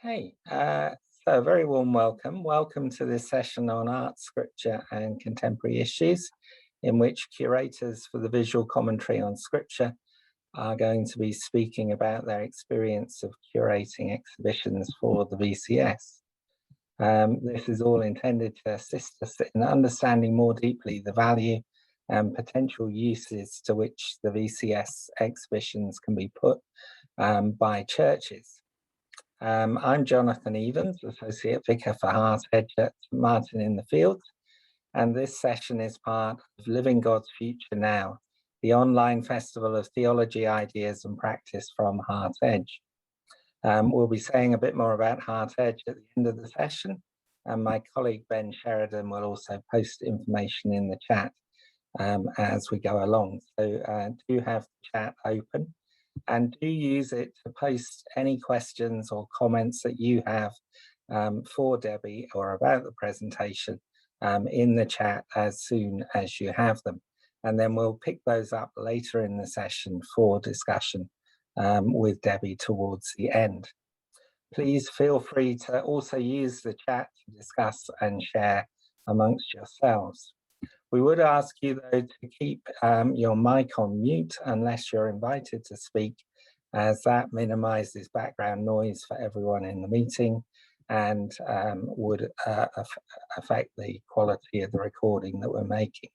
Okay, so a very warm welcome. Welcome to this session on art, scripture, and contemporary issues, in which curators for the visual commentary on scripture are going to be speaking about their experience of curating exhibitions for the VCS. This is all intended to assist us in understanding more deeply the value and potential uses to which the VCS exhibitions can be put by churches. I'm Jonathan Evans, Associate Vicar for Hartedge at Martin in the Fields, and this session is part of Living God's Future Now, the online festival of theology, ideas and practice from Hartedge. We'll be saying a bit more about Hartedge at the end of the session, and my colleague Ben Sheridan will also post information in the chat as we go along. So do have the chat open. And do use it to post any questions or comments that you have for Debbie or about the presentation in the chat as soon as you have them. And then we'll pick those up later in the session for discussion with Debbie towards the end. Please feel free to also use the chat to discuss and share amongst yourselves. We would ask you, though, to keep your mic on mute unless you're invited to speak, as that minimizes background noise for everyone in the meeting and would affect the quality of the recording that we're making.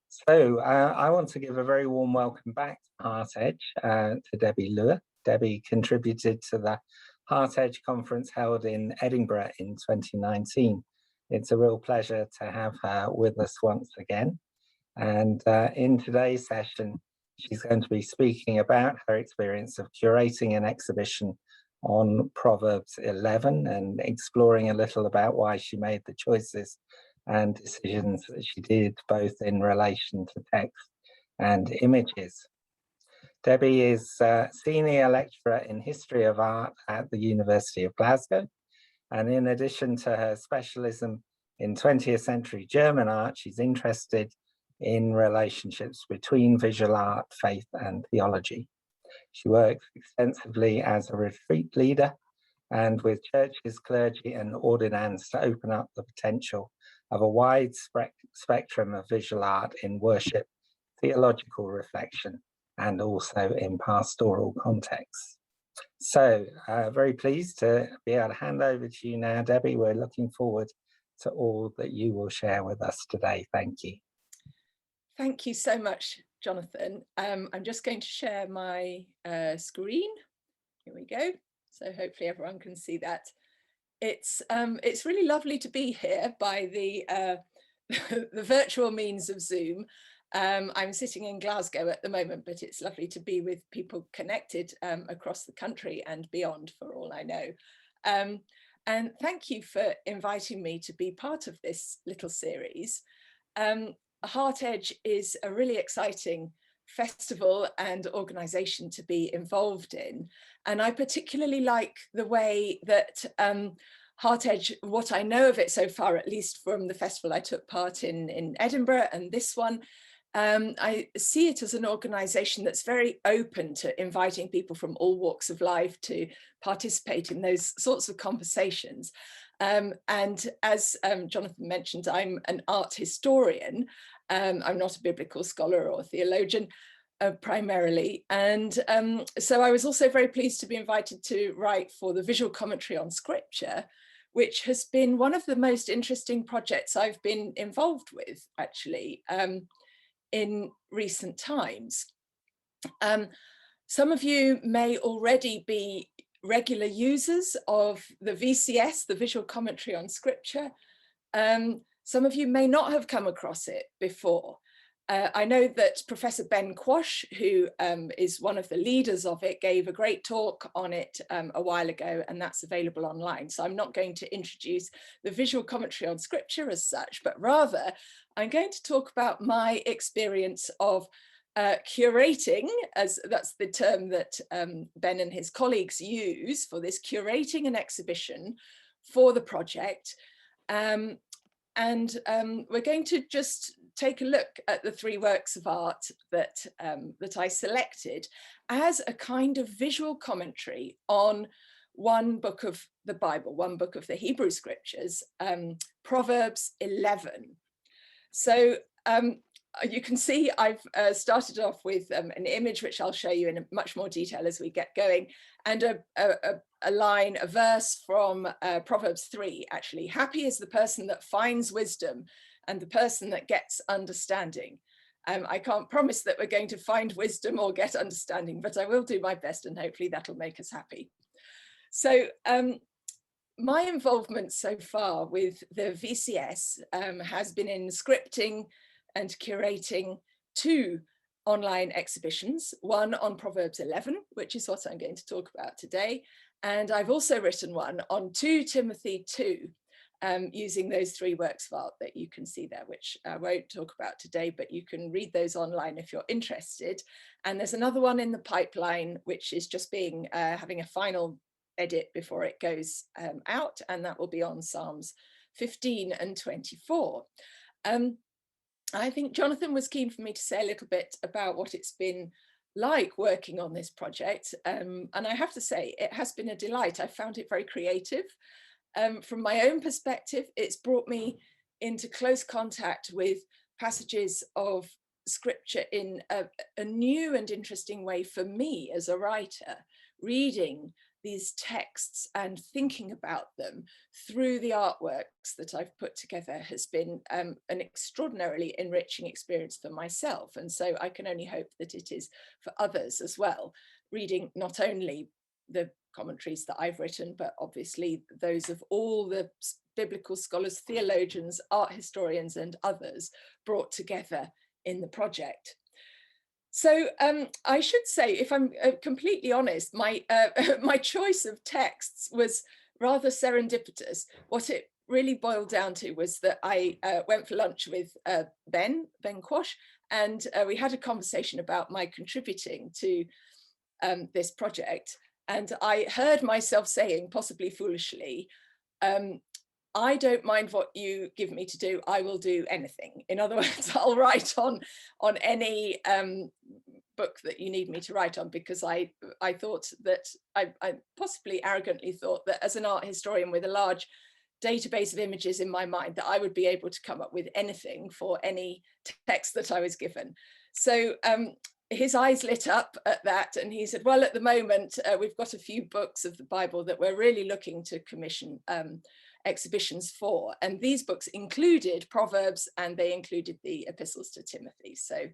So I want to give a very warm welcome back to Hartedge to Debbie Lure. Debbie contributed to the Hartedge conference held in Edinburgh in 2019. It's a real pleasure to have her with us once again. And in today's session, she's going to be speaking about her experience of curating an exhibition on Proverbs 11 and exploring a little about why she made the choices and decisions that she did, both in relation to text and images. Debbie is a senior lecturer in history of art at the University of Glasgow. And in addition to her specialism in 20th century German art, she's interested in relationships between visual art, faith, and theology. She works extensively as a retreat leader and with churches, clergy, and ordinands to open up the potential of a wide spectrum of visual art in worship, theological reflection, and also in pastoral contexts. So very pleased to be able to hand over to you now, Debbie. We're looking forward to all that you will share with us today. Thank you. Thank you so much, Jonathan. I'm just going to share my screen. Here we go. So hopefully everyone can see that. It's really lovely to be here by the the virtual means of Zoom. I'm sitting in Glasgow at the moment, but it's lovely to be with people connected across the country and beyond, for all I know. And thank you for inviting me to be part of this little series. Hartedge is a really exciting festival and organisation to be involved in. And I particularly like the way that Hartedge, what I know of it so far, at least from the festival I took part in Edinburgh and this one, I see it as an organisation that's very open to inviting people from all walks of life to participate in those sorts of conversations. And as Jonathan mentioned, I'm an art historian. I'm not a biblical scholar or theologian primarily. And so I was also very pleased to be invited to write for the visual commentary on scripture, which has been one of the most interesting projects I've been involved with, actually, in recent times. Some of you may already be regular users of the VCS, the visual commentary on scripture. Some of you may not have come across it before. I know that Professor Ben Quash, who is one of the leaders of it, gave a great talk on it a while ago, and that's available online. So I'm not going to introduce the visual commentary on scripture as such, but rather I'm going to talk about my experience of curating, as that's the term that Ben and his colleagues use for this, curating an exhibition for the project. And we're going to just take a look at the three works of art that, that I selected as a kind of visual commentary on one book of the Bible, one book of the Hebrew scriptures, Proverbs 11. So you can see I've started off with an image which I'll show you in much more detail as we get going, and a line, a verse from Proverbs 3, actually. Happy is the person that finds wisdom and the person that gets understanding. I can't promise that we're going to find wisdom or get understanding, but I will do my best, and hopefully that'll make us happy. So my involvement so far with the VCS has been in scripting and curating 2 online exhibitions, one on Proverbs 11, which is what I'm going to talk about today. And I've also written one on 2 Timothy 2, using those 3 works of art that you can see there, which I won't talk about today, but you can read those online if you're interested. And there's another one in the pipeline, which is just being having a final edit before it goes out, and that will be on Psalms 15 and 24. I think Jonathan was keen for me to say a little bit about what it's been like working on this project, and I have to say it has been a delight. I found it very creative. From my own perspective, it's brought me into close contact with passages of scripture in a new and interesting way for me as a writer, reading these texts and thinking about them through the artworks that I've put together has been an extraordinarily enriching experience for myself. And so I can only hope that it is for others as well, reading not only the commentaries that I've written, but obviously those of all the biblical scholars, theologians, art historians, and others brought together in the project. So I should say, if I'm completely honest, my my choice of texts was rather serendipitous. What it really boiled down to was that I went for lunch with Ben Quash, and we had a conversation about my contributing to this project. And I heard myself saying, possibly foolishly, I don't mind what you give me to do. I will do anything. In other words, I'll write on any book that you need me to write on, because I thought that I possibly arrogantly thought that as an art historian with a large database of images in my mind, that I would be able to come up with anything for any text that I was given. So his eyes lit up at that, and he said, well, at the moment, we've got a few books of the Bible that we're really looking to commission exhibitions for. And these books included Proverbs, and they included the epistles to Timothy. So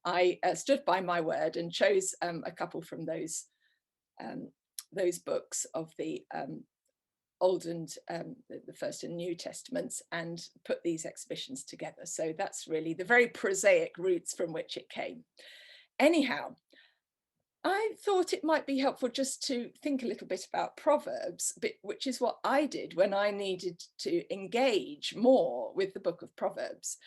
I stood by my word and chose a couple from those books of the Old and the First and New Testaments, and put these exhibitions together. So that's really the very prosaic roots from which it came. Anyhow, I thought it might be helpful just to think a little bit about Proverbs, which is what I did when I needed to engage more with the book of Proverbs.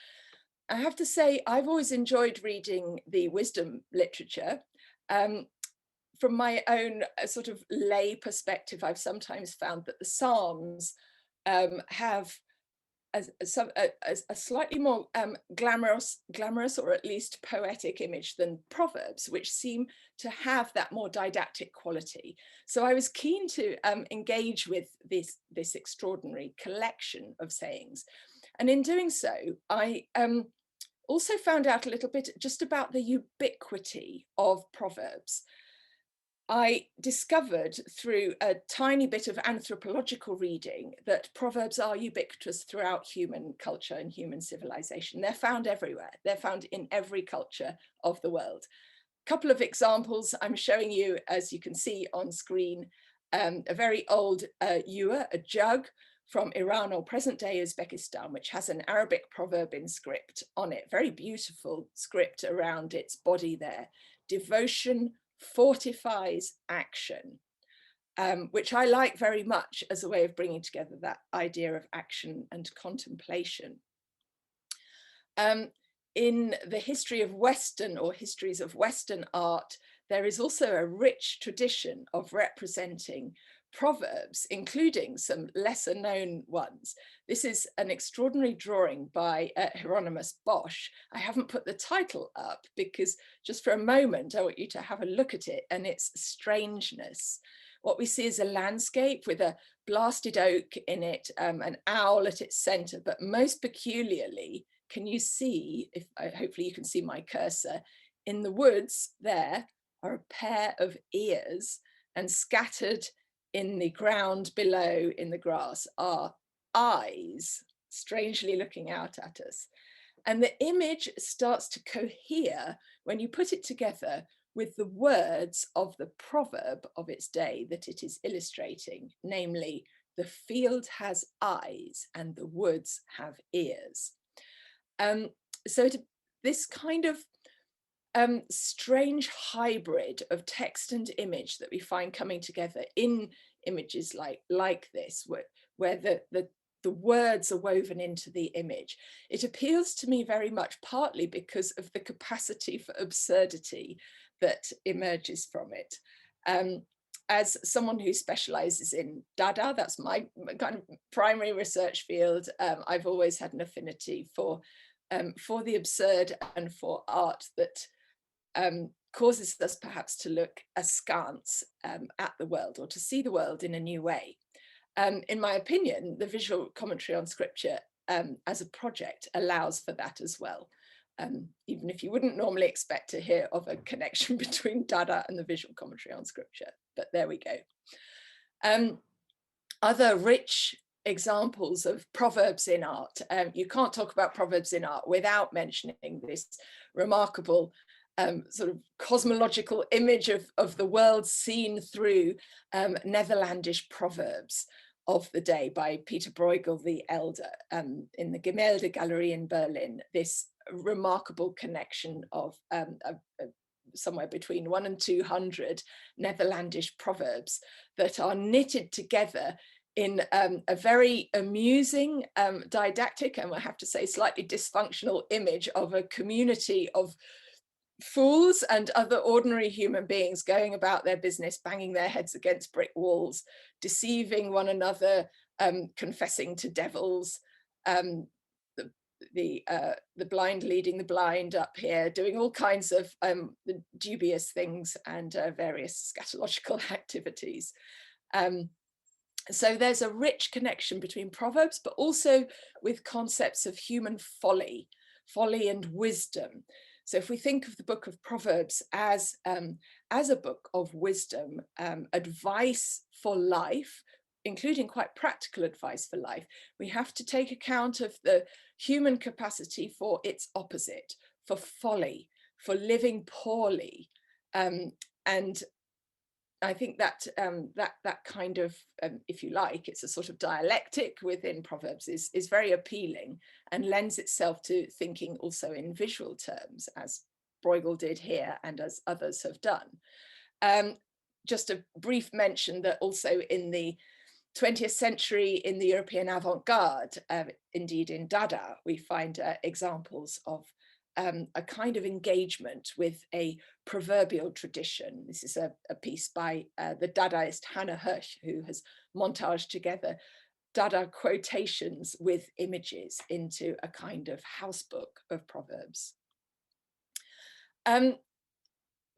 I have to say, I've always enjoyed reading the wisdom literature. From my own sort of lay perspective, I've sometimes found that the Psalms have a slightly more glamorous or at least poetic image than Proverbs, which seem to have that more didactic quality. So I was keen to engage with this extraordinary collection of sayings. And in doing so, I also found out a little bit just about the ubiquity of Proverbs. I discovered through a tiny bit of anthropological reading that Proverbs are ubiquitous throughout human culture and human civilization. They're found everywhere. They're found in every culture of the world. A couple of examples I'm showing you, as you can see on screen, a very old ewer, a jug from Iran or present-day Uzbekistan, which has an Arabic proverb in script on it, very beautiful script around its body there. Devotion fortifies action, which I like very much as a way of bringing together that idea of action and contemplation. In the history of Western or histories of Western art, there is also a rich tradition of representing proverbs, including some lesser known ones. This is an extraordinary drawing by Hieronymus Bosch. I haven't put the title up because just for a moment I want you to have a look at it and its strangeness, what we see is a landscape with a blasted oak in it, an owl at its center, but most peculiarly, can you see, if hopefully you can see my cursor, in the woods there are a pair of ears, and scattered in the ground below in the grass are eyes, strangely looking out at us. And the image starts to cohere when you put it together with the words of the proverb of its day that it is illustrating, namely, the field has eyes and the woods have ears. So this kind of strange hybrid of text and image that we find coming together in images like this, where the words are woven into the image. It appeals to me very much partly because of the capacity for absurdity that emerges from it. As someone who specializes in Dada, that's my kind of primary research field, I've always had an affinity for the absurd and for art that causes us perhaps to look askance at the world, or to see the world in a new way. In my opinion, the visual commentary on scripture as a project allows for that as well, even if you wouldn't normally expect to hear of a connection between Dada and the visual commentary on scripture, but there we go. Other rich examples of proverbs in art. You can't talk about proverbs in art without mentioning this remarkable sort of cosmological image of the world seen through Netherlandish proverbs of the day by Peter Bruegel the Elder in the Gemälde Gallery in Berlin. This remarkable connection of somewhere between 100 and 200 Netherlandish proverbs that are knitted together in a very amusing, didactic, and I have to say slightly dysfunctional image of a community of fools and other ordinary human beings going about their business, banging their heads against brick walls, deceiving one another, confessing to devils, the blind leading the blind up here, doing all kinds of dubious things and various scatological activities. So there's a rich connection between proverbs, but also with concepts of human folly and wisdom. So if we think of the book of Proverbs as a book of wisdom, advice for life, including quite practical advice for life, we have to take account of the human capacity for its opposite, for folly, for living poorly. And I think that that kind of, if you like, it's a sort of dialectic within Proverbs is very appealing and lends itself to thinking also in visual terms, as Bruegel did here and as others have done. Just a brief mention that also in the 20th century in the European avant-garde, indeed in Dada, we find examples of a kind of engagement with a proverbial tradition. This is a piece by the Dadaist Hannah Hirsch, who has montaged together Dada quotations with images into a kind of house book of proverbs.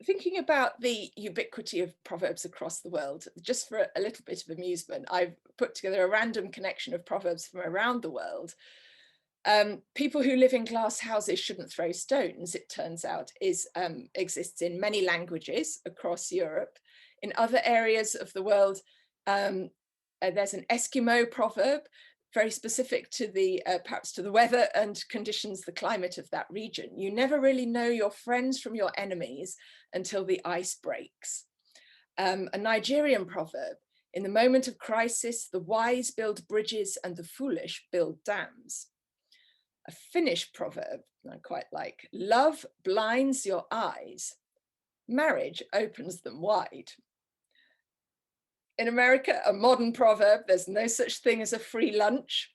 Thinking about the ubiquity of proverbs across the world, just for a little bit of amusement, I've put together a random connection of proverbs from around the world. People who live in glass houses shouldn't throw stones, it turns out, exists in many languages across Europe. In other areas of the world, there's an Eskimo proverb, very specific to the perhaps to the weather and conditions, the climate of that region. You never really know your friends from your enemies until the ice breaks. A Nigerian proverb, in the moment of crisis, the wise build bridges and the foolish build dams. A Finnish proverb I quite like, love blinds your eyes, marriage opens them wide. In America, a modern proverb, there's no such thing as a free lunch.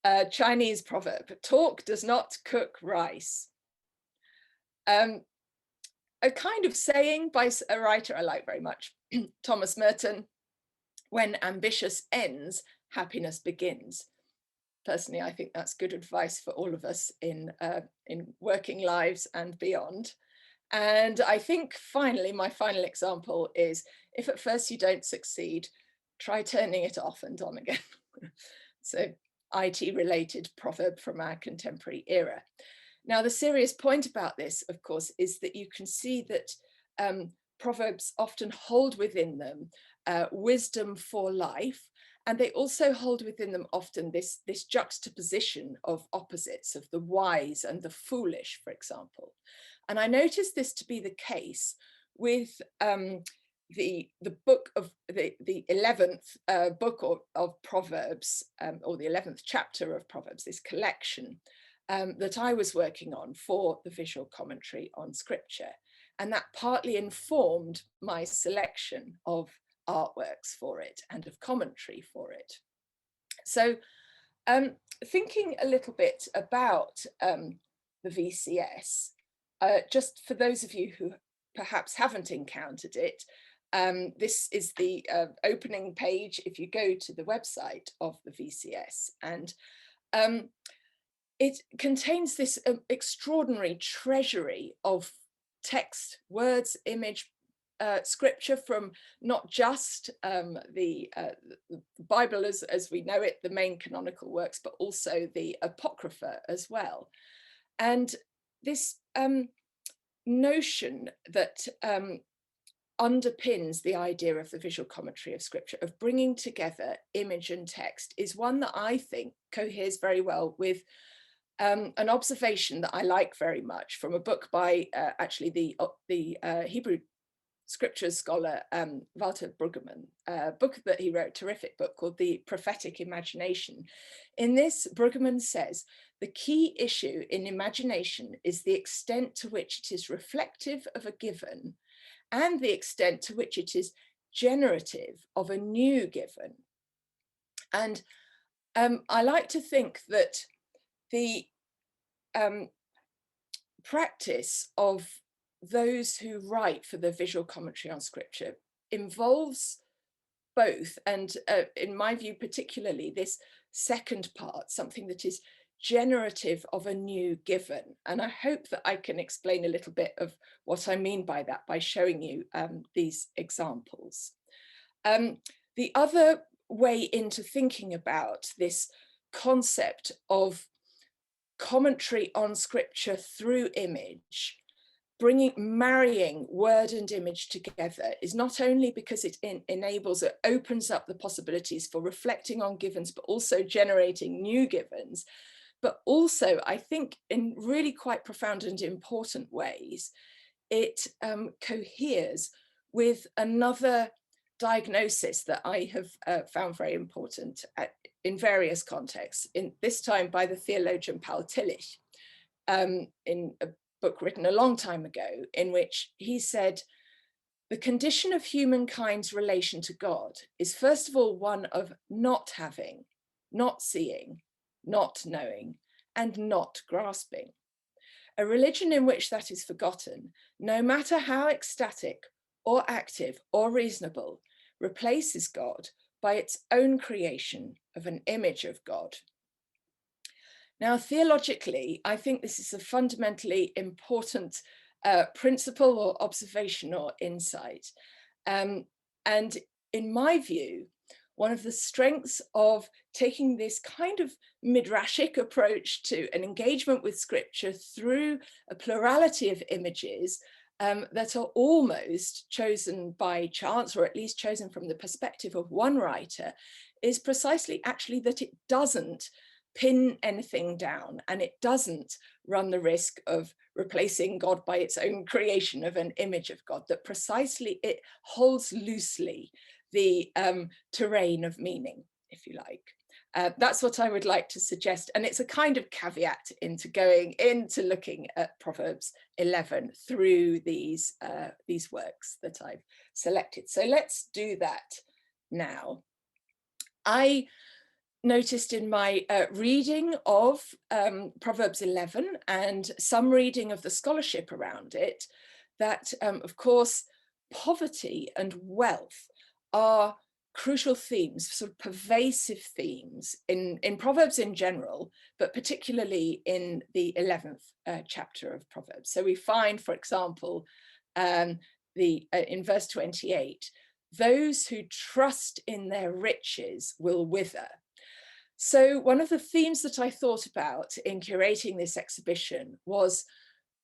A Chinese proverb, talk does not cook rice. A kind of saying by a writer I like very much, Thomas Merton, when ambitious ends, happiness begins. Personally, I think that's good advice for all of us in working lives and beyond. And I think finally, my final example is, if at first you don't succeed, try turning it off and on again. So IT related proverb from our contemporary era. Now, the serious point about this, of course, is that you can see that proverbs often hold within them wisdom for life, and they also hold within them often this juxtaposition of opposites, of the wise and the foolish, for example. And I noticed this to be the case with the book of the 11th book of Proverbs, or the 11th chapter of Proverbs, this collection that I was working on for the visual commentary on scripture. And that partly informed my selection of artworks for it and of commentary for it. So thinking a little bit about the VCS, just for those of you who perhaps haven't encountered it, this is the opening page if you go to the website of the VCS, and it contains this extraordinary treasury of text, words, image, scripture from not just the Bible as we know it, the main canonical works, but also the Apocrypha as well. And this notion that underpins the idea of the visual commentary of scripture, of bringing together image and text, is one that I think coheres very well with an observation that I like very much from a book by actually the Hebrew scriptures scholar Walter Brueggemann, a book that he wrote, a terrific book called The Prophetic Imagination. In this, Brueggemann says, the key issue in imagination is the extent to which it is reflective of a given and the extent to which it is generative of a new given. And I like to think that the practice of those who write for the visual commentary on scripture involves both, and in my view particularly this second part, something that is generative of a new given. And I hope that I can explain a little bit of what I mean by that by showing you these examples. The other way into thinking about this concept of commentary on scripture through image, marrying word and image together, is not only because it enables, it opens up the possibilities for reflecting on givens, but also generating new givens, but also I think in really quite profound and important ways, it coheres with another diagnosis that I have found very important in various contexts, in this time by the theologian Paul Tillich, in a book written a long time ago, in which he said, the condition of humankind's relation to God is first of all one of not having, not seeing, not knowing, and not grasping. A religion in which that is forgotten, no matter how ecstatic or active or reasonable, replaces God by its own creation of an image of God. Now, theologically, I think this is a fundamentally important principle or observation or insight. And in my view, one of the strengths of taking this kind of midrashic approach to an engagement with scripture through a plurality of images that are almost chosen by chance, or at least chosen from the perspective of one writer, is precisely actually that it doesn't pin anything down, and it doesn't run the risk of replacing God by its own creation of an image of God, that precisely it holds loosely the terrain of meaning, if you like. That's what I would like to suggest, and it's a kind of caveat into going into looking at Proverbs 11 through these works that I've selected. So let's do that now. I noticed in my reading of Proverbs 11 and some reading of the scholarship around it that, of course, poverty and wealth are crucial themes, sort of pervasive themes in Proverbs in general, but particularly in the 11th chapter of Proverbs. So we find, for example, in verse 28, those who trust in their riches will wither. So one of the themes that I thought about in curating this exhibition was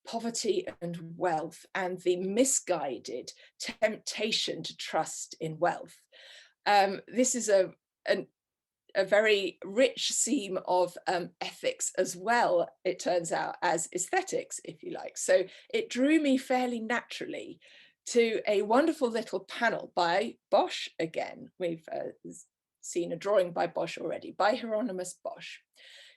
poverty and wealth and the misguided temptation to trust in wealth. This is a very rich theme of ethics as well, it turns out, as aesthetics, if you like. So it drew me fairly naturally to a wonderful little panel by Bosch again. We've seen a drawing by Bosch already, by Hieronymus Bosch.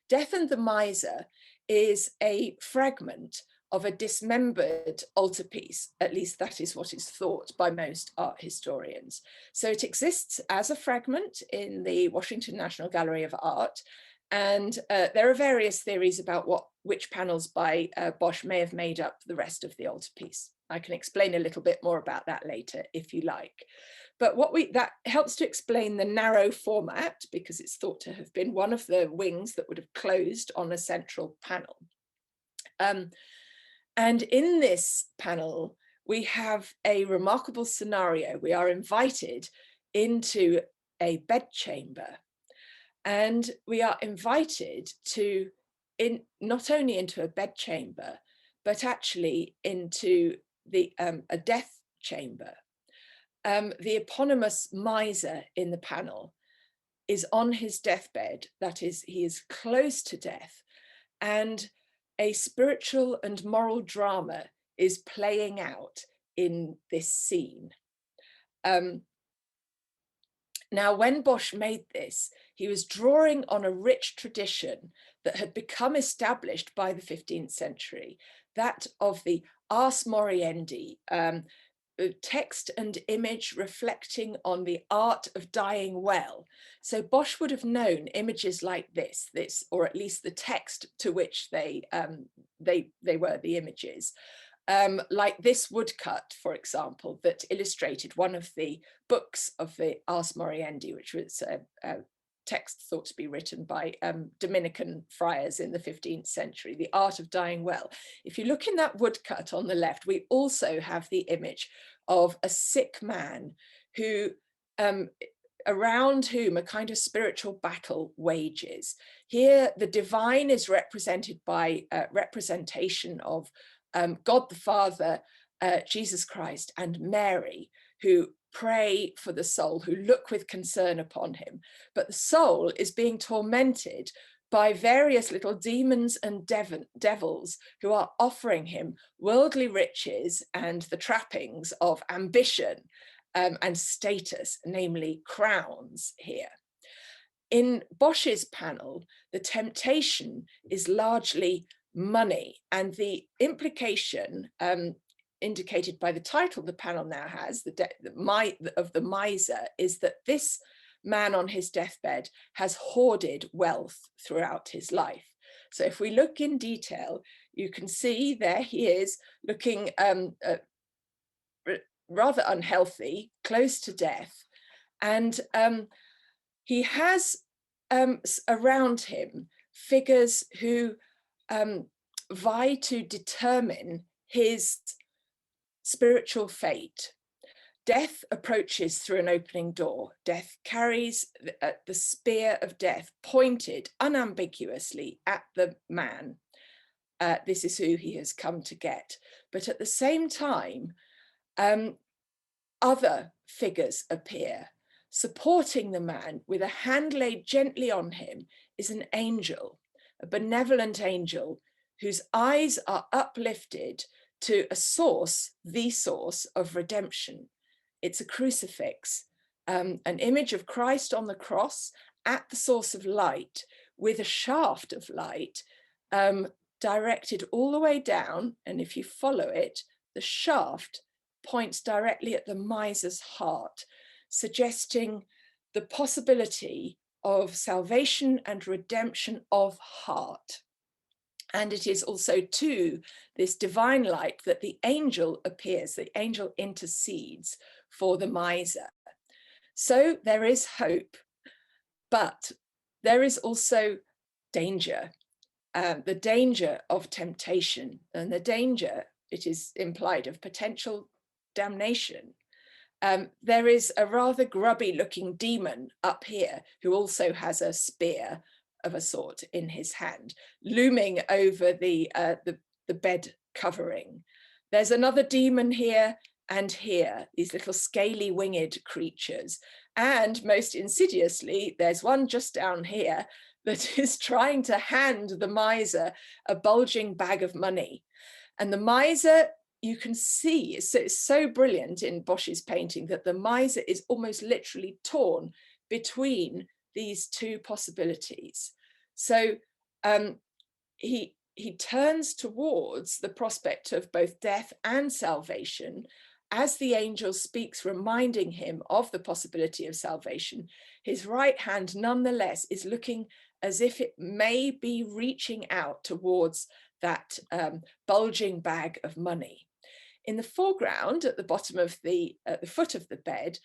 Death and the Miser is a fragment of a dismembered altarpiece. At least that is what is thought by most art historians. So it exists as a fragment in the Washington National Gallery of Art. And there are various theories about which panels by Bosch may have made up the rest of the altarpiece. I can explain a little bit more about that later if you like. But that helps to explain the narrow format, because it's thought to have been one of the wings that would have closed on a central panel. And in this panel, we have a remarkable scenario. We are invited into a bedchamber, and we are invited not only into a bedchamber, but actually into a death chamber. The eponymous miser in the panel is on his deathbed, that is, he is close to death, and a spiritual and moral drama is playing out in this scene. Now, when Bosch made this, he was drawing on a rich tradition that had become established by the 15th century, that of the ars moriendi, text and image reflecting on the art of dying well. So Bosch would have known images like this, or at least the text to which they were the images. Like this woodcut, for example, that illustrated one of the books of the Ars Moriendi, which was a text thought to be written by Dominican friars in the 15th century, The Art of Dying Well. If you look in that woodcut on the left, we also have the image of a sick man who, around whom a kind of spiritual battle wages. Here, the divine is represented by representation of God the Father, Jesus Christ, and Mary, who pray for the soul, who look with concern upon him. But the soul is being tormented by various little demons and devils who are offering him worldly riches and the trappings of ambition and status, namely crowns here. In Bosch's panel, the temptation is largely money, and the implication indicated by the title the panel now has, of the miser, is that this man on his deathbed has hoarded wealth throughout his life. So if we look in detail, you can see there he is looking rather unhealthy, close to death, and he has around him figures who vie to determine his spiritual fate. Death approaches through an opening door. Death carries the spear of death pointed unambiguously at the man. This is who he has come to get. But at the same time, other figures appear. Supporting the man with a hand laid gently on him is an angel, a benevolent angel whose eyes are uplifted to a source, the source of redemption. It's a crucifix, an image of Christ on the cross at the source of light, with a shaft of light directed all the way down. And if you follow it, the shaft points directly at the miser's heart, suggesting the possibility of salvation and redemption of heart. And it is also to this divine light that the angel appears, the angel intercedes for the miser. So there is hope, but there is also danger, the danger of temptation, and the danger, it is implied, of potential damnation. There is a rather grubby looking demon up here who also has a spear of a sort in his hand, looming over the bed covering. There's another demon here and here, these little scaly winged creatures. And most insidiously, there's one just down here that is trying to hand the miser a bulging bag of money. And the miser, you can see, it's so brilliant in Bosch's painting that the miser is almost literally torn between these two possibilities. So he turns towards the prospect of both death and salvation as the angel speaks, reminding him of the possibility of salvation. His right hand nonetheless is looking as if it may be reaching out towards that bulging bag of money. In the foreground, at the bottom of the foot of the bed,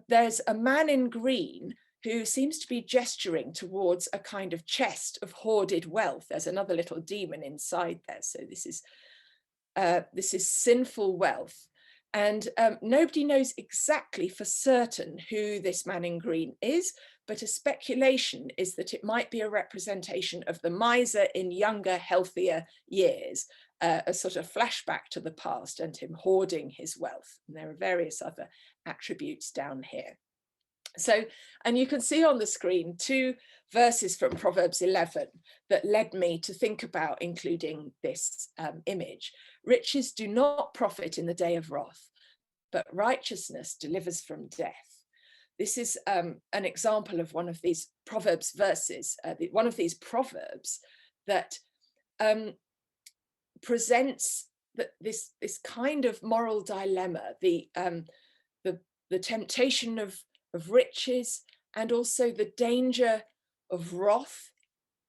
there's a man in green who seems to be gesturing towards a kind of chest of hoarded wealth. There's another little demon inside there. So this is sinful wealth. And nobody knows exactly for certain who this man in green is, but a speculation is that it might be a representation of the miser in younger, healthier years, a sort of flashback to the past and him hoarding his wealth. And there are various other attributes down here. So, and you can see on the screen 2 verses from Proverbs 11 that led me to think about including this image. Riches do not profit in the day of wrath, but righteousness delivers from death. This is an example of one of these Proverbs verses, one of these proverbs that presents this kind of moral dilemma, the temptation of riches, and also the danger of wrath,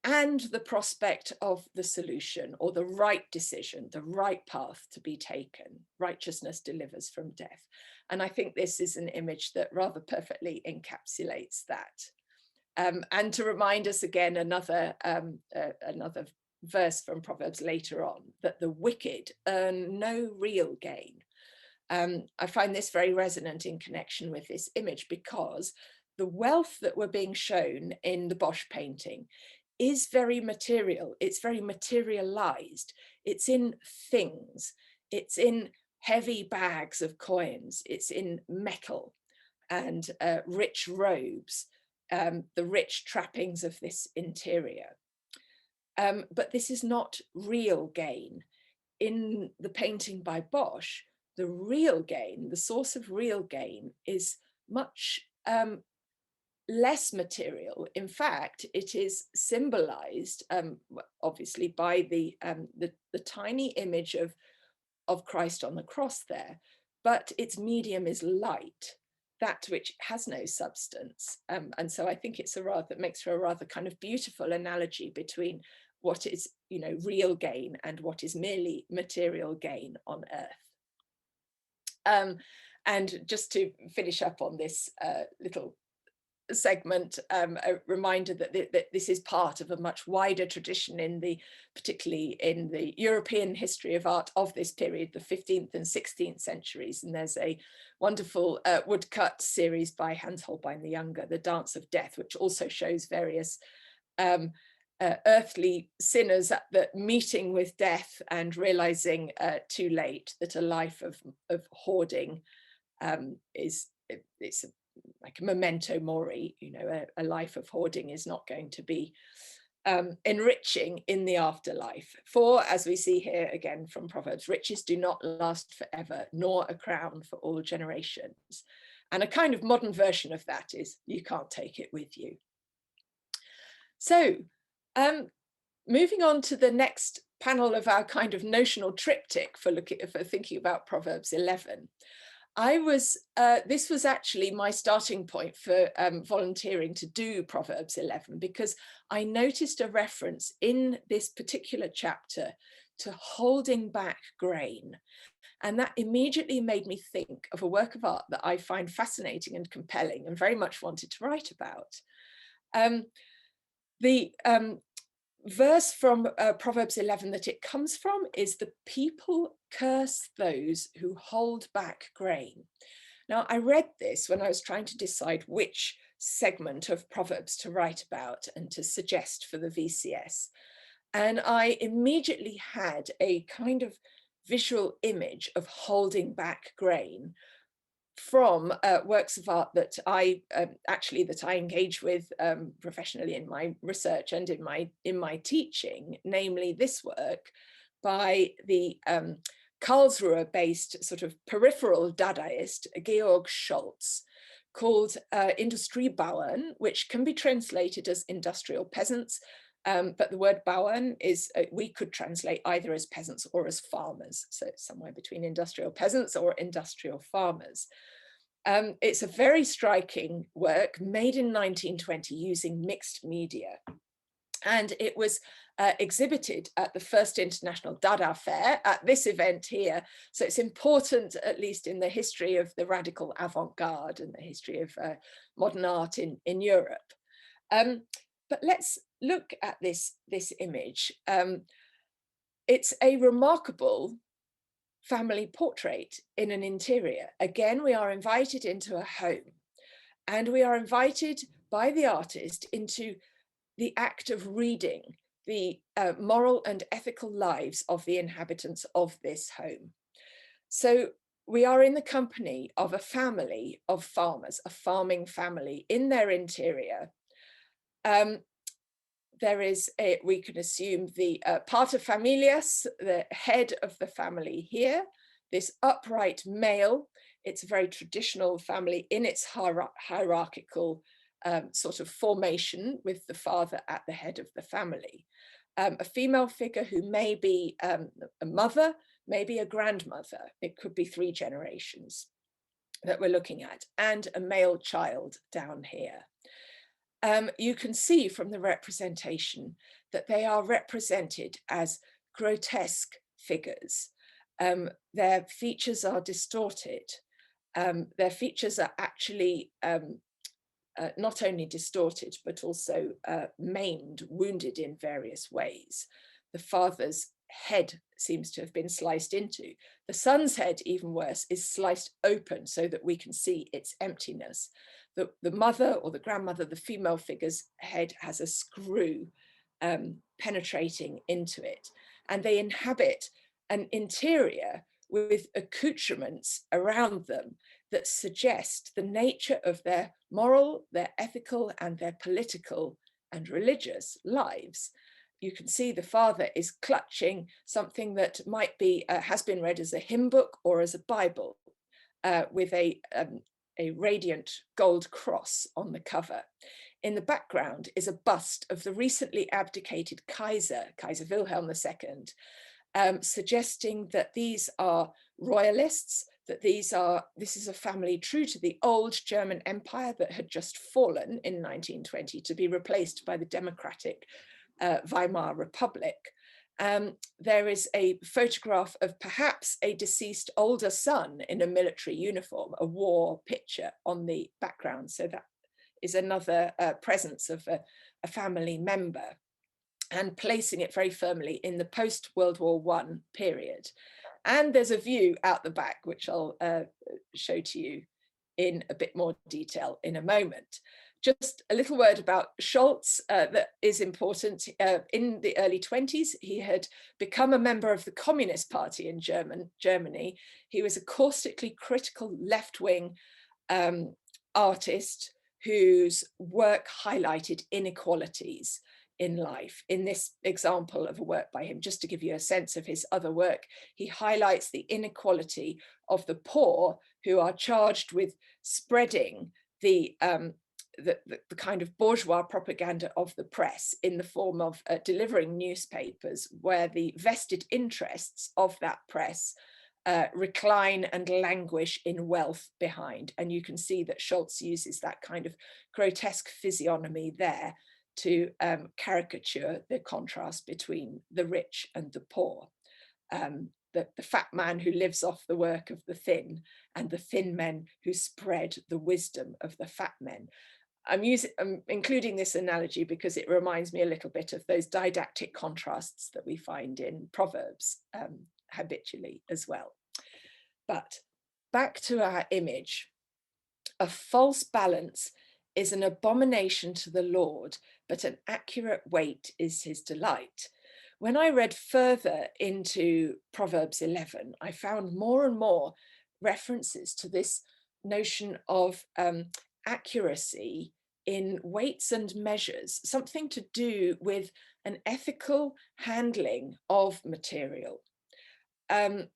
and the prospect of the solution or the right decision, the right path to be taken. Righteousness delivers from death. And I think this is an image that rather perfectly encapsulates that. And to remind us again, another verse from Proverbs later on, that the wicked earn no real gain. I find this very resonant in connection with this image, because the wealth that we're being shown in the Bosch painting is very material. It's very materialized. It's in things. It's in heavy bags of coins. It's in metal and rich robes, the rich trappings of this interior. But this is not real gain. In the painting by Bosch, the real gain, the source of real gain, is much less material. In fact, it is symbolized, obviously, by the tiny image of Christ on the cross there, but its medium is light, that which has no substance. And so I think it makes for a rather kind of beautiful analogy between what is, real gain and what is merely material gain on earth. And just to finish up on this little segment, a reminder that this is part of a much wider tradition particularly in the European history of art of this period, the 15th and 16th centuries. And there's a wonderful woodcut series by Hans Holbein the Younger, The Dance of Death, which also shows various earthly sinners at the meeting with death and realizing too late that a life of hoarding it's like a memento mori. A life of hoarding is not going to be enriching in the afterlife. For, as we see here again from Proverbs, riches do not last forever, nor a crown for all generations. And a kind of modern version of that is, you can't take it with you. So moving on to the next panel of our kind of notional triptych for thinking about Proverbs 11. This was actually my starting point for volunteering to do Proverbs 11, because I noticed a reference in this particular chapter to holding back grain. And that immediately made me think of a work of art that I find fascinating and compelling and very much wanted to write about. The verse from Proverbs 11 that it comes from is, "The people curse those who hold back grain." Now, I read this when I was trying to decide which segment of Proverbs to write about and to suggest for the VCS. And I immediately had a kind of visual image of holding back grain from works of art that I that I engage with professionally in my research and in my teaching, namely this work by the Karlsruhe-based sort of peripheral Dadaist Georg Scholz, called Industriebauern, which can be translated as industrial peasants. But the word Bauern is, we could translate either as peasants or as farmers. So it's somewhere between industrial peasants or industrial farmers. It's a very striking work made in 1920 using mixed media. And it was exhibited at the first International Dada Fair at this event here. So it's important, at least in the history of the radical avant-garde and the history of modern art in Europe. But let's look at this image. It's a remarkable family portrait in an interior. Again, we are invited into a home, and we are invited by the artist into the act of reading the moral and ethical lives of the inhabitants of this home. So we are in the company of a family of farmers, a farming family in their interior. There is, we can assume, the pater familias, the head of the family here, this upright male. It's a very traditional family in its hierarchical sort of formation, with the father at the head of the family. A female figure who may be a mother, maybe a grandmother. It could be 3 generations that we're looking at, and a male child down here. You can see from the representation that they are represented as grotesque figures. Their features are distorted. Their features are actually not only distorted, but also maimed, wounded in various ways. The father's head seems to have been sliced into. The son's head, even worse, is sliced open so that we can see its emptiness. The mother or the grandmother, the female figure's head, has a screw penetrating into it. And they inhabit an interior with accoutrements around them that suggest the nature of their moral, their ethical, and their political and religious lives. You can see the father is clutching something that might be, has been read as a hymn book or as a Bible, with a radiant gold cross on the cover. In the background is a bust of the recently abdicated Kaiser Wilhelm II, suggesting that these are royalists, that this is a family true to the old German Empire that had just fallen in 1920 to be replaced by the democratic Weimar Republic. There is a photograph of perhaps a deceased older son in a military uniform, a war picture on the background. So that is another presence of a family member, and placing it very firmly in the post-World War I period. And there's a view out the back, which I'll show to you in a bit more detail in a moment. Just a little word about Scholz that is important. In the early 20s, he had become a member of the Communist Party in Germany. He was a caustically critical left-wing artist whose work highlighted inequalities in life. In this example of a work by him, just to give you a sense of his other work, he highlights the inequality of the poor who are charged with spreading the kind of bourgeois propaganda of the press in the form of delivering newspapers where the vested interests of that press recline and languish in wealth behind. And you can see that Scholz uses that kind of grotesque physiognomy there to caricature the contrast between the rich and the poor. the fat man who lives off the work of the thin, and the thin men who spread the wisdom of the fat men. I'm including this analogy because it reminds me a little bit of those didactic contrasts that we find in Proverbs habitually as well. But back to our image. A false balance is an abomination to the Lord, but an accurate weight is his delight. When I read further into Proverbs 11, I found more and more references to this notion of accuracy in weights and measures, something to do with an ethical handling of material. And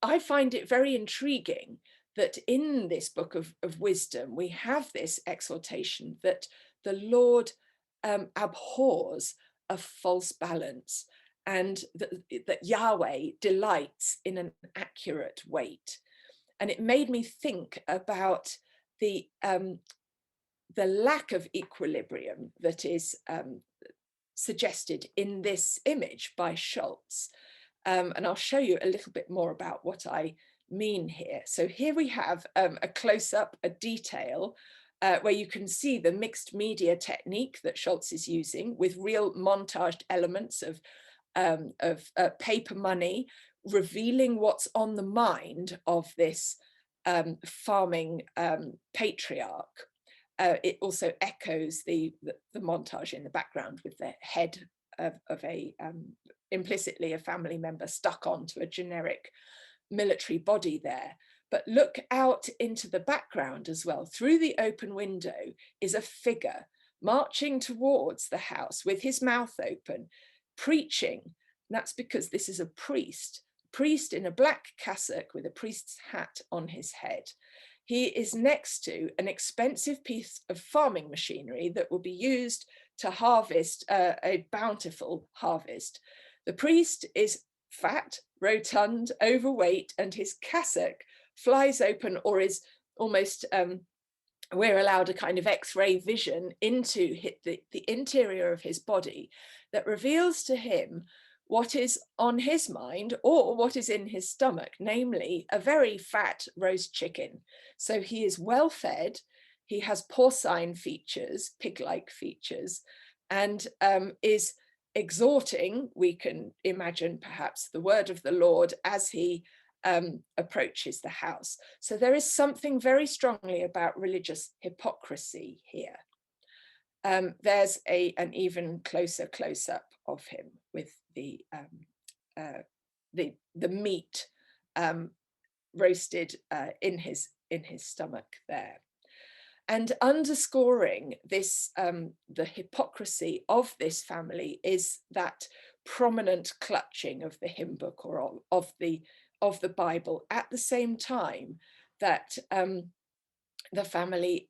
I find it very intriguing that in this book of wisdom, we have this exhortation that the Lord abhors a false balance, and that Yahweh delights in an accurate weight. And it made me think about the lack of equilibrium that is suggested in this image by Schultz. And I'll show you a little bit more about what I mean here. So here we have a close-up, a detail, where you can see the mixed media technique that Schultz is using with real montaged elements of paper money, revealing what's on the mind of this farming patriarch. It also echoes the montage in the background with the head of a implicitly a family member stuck onto a generic military body there. But look out into the background as well. Through the open window is a figure marching towards the house with his mouth open, preaching. And that's because this is a priest in a black cassock with a priest's hat on his head. He is next to an expensive piece of farming machinery that will be used to harvest a bountiful harvest. The priest is fat, rotund, overweight, and his cassock flies open, or is almost, we're allowed a kind of X-ray vision into the interior of his body that reveals to him what is on his mind or what is in his stomach, namely a very fat roast chicken. So he is well fed, he has porcine features, pig-like features, and is exhorting, we can imagine perhaps, the word of the Lord as he approaches the house. So there is something very strongly about religious hypocrisy here. There's an even closer close-up of him with the meat roasted in his stomach there. And underscoring this, the hypocrisy of this family is that prominent clutching of the hymn book or of the Bible at the same time that the family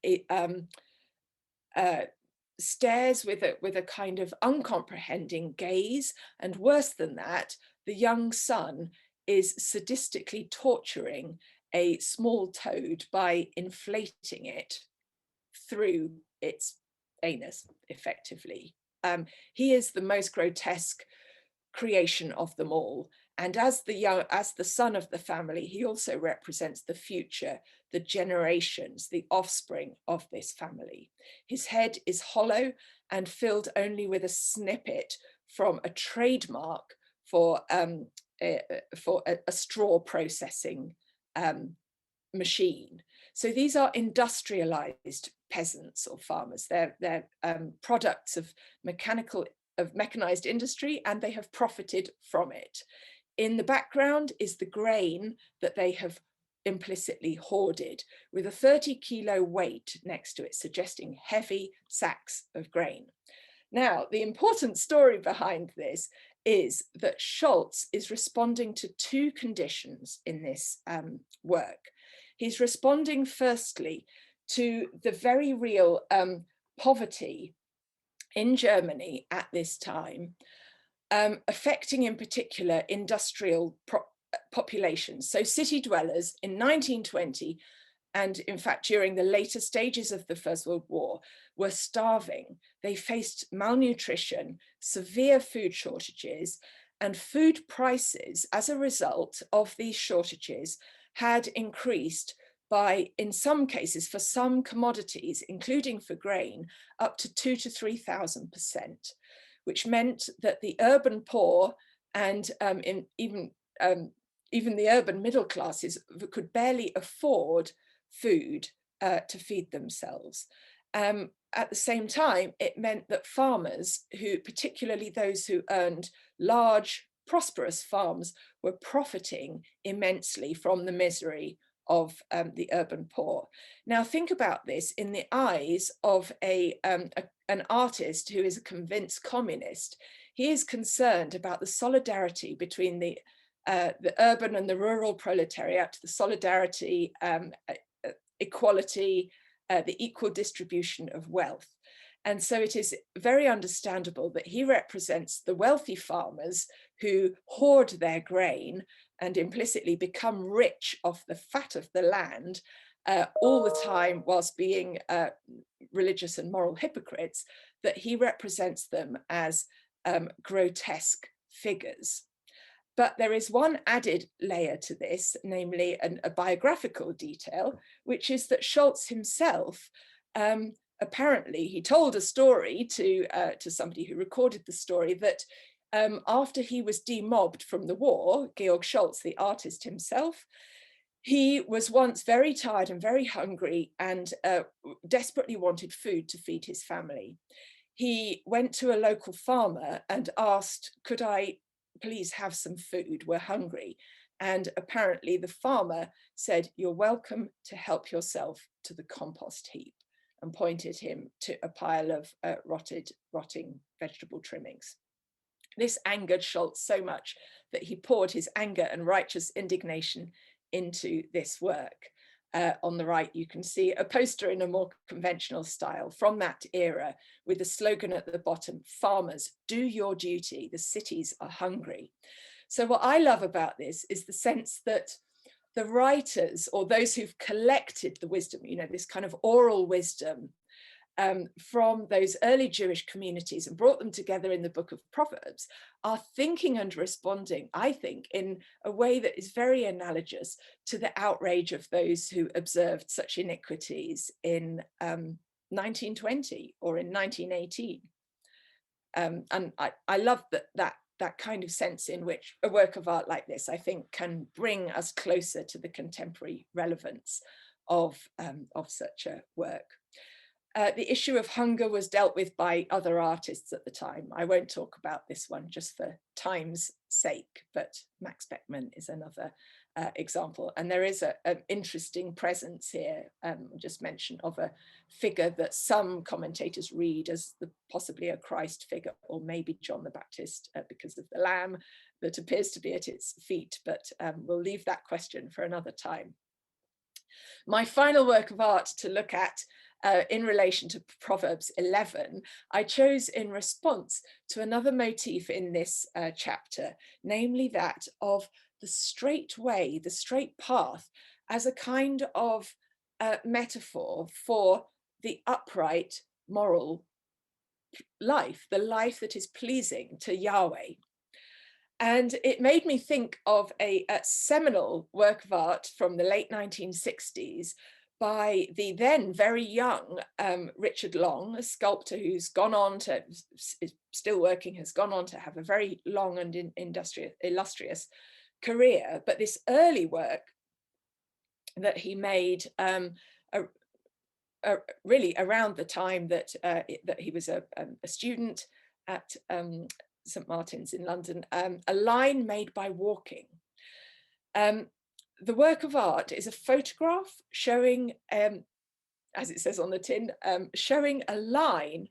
stares with a kind of uncomprehending gaze, and worse than that, the young son is sadistically torturing a small toad by inflating it through its anus, effectively. He is the most grotesque creation of them all. And as the son of the family, he also represents the future, the generations, the offspring of this family. His head is hollow and filled only with a snippet from a trademark for a straw processing machine. So these are industrialized peasants or farmers. They're products of mechanized industry, and they have profited from it. In the background is the grain that they have implicitly hoarded, with a 30-kilo weight next to it, suggesting heavy sacks of grain. Now, the important story behind this is that Schultz is responding to two conditions in this work. He's responding firstly to the very real poverty in Germany at this time, affecting in particular industrial populations. So city dwellers in 1920, and in fact during the later stages of the First World War, were starving. They faced malnutrition, severe food shortages, and food prices as a result of these shortages had increased by, in some cases, for some commodities, including for grain, up to 2,000 to 3,000%, which meant that the urban poor and even the urban middle classes could barely afford food to feed themselves. At the same time, it meant that farmers, who, particularly those who earned large, prosperous farms, were profiting immensely from the misery of the urban poor. Now think about this in the eyes of an artist who is a convinced communist. He is concerned about the solidarity between the urban and the rural proletariat, the solidarity, equality, the equal distribution of wealth. And so it is very understandable that he represents the wealthy farmers who hoard their grain and implicitly become rich off the fat of the land all the time whilst being religious and moral hypocrites, that he represents them as grotesque figures. But there is one added layer to this, namely a biographical detail, which is that Scholz himself, apparently, he told a story to somebody who recorded the story that after he was demobbed from the war, Georg Scholz, the artist himself, he was once very tired and very hungry and desperately wanted food to feed his family. He went to a local farmer and asked, "Could I please have some food? We're hungry." And apparently the farmer said, "You're welcome to help yourself to the compost heap," and pointed him to a pile of rotting vegetable trimmings. This angered Scholz so much that he poured his anger and righteous indignation into this work. On the right, you can see a poster in a more conventional style from that era with the slogan at the bottom, "Farmers, do your duty, the cities are hungry." So what I love about this is the sense that the writers, or those who've collected the wisdom, you know, this kind of oral wisdom from those early Jewish communities and brought them together in the book of Proverbs, are thinking and responding, I think, in a way that is very analogous to the outrage of those who observed such iniquities in 1920 or in 1918. And I love that kind of sense in which a work of art like this, I think, can bring us closer to the contemporary relevance of such a work. The issue of hunger was dealt with by other artists at the time. I won't talk about this one just for time's sake, but Max Beckmann is another example. And there is an interesting presence here, just mention of a figure that some commentators read as possibly a Christ figure, or maybe John the Baptist because of the lamb that appears to be at its feet, but we'll leave that question for another time. My final work of art to look at in relation to Proverbs 11, I chose in response to another motif in this chapter, namely that of the straight way, the straight path, as a kind of metaphor for the upright moral life, the life that is pleasing to Yahweh. And it made me think of a seminal work of art from the late 1960s by the then very young Richard Long, a sculptor who's gone on to, is still working, has gone on to have a very long and illustrious career. But this early work that he made really around the time that he was a student at St. Martin's in London, a line made by walking. The work of art is a photograph showing, as it says on the tin, showing a line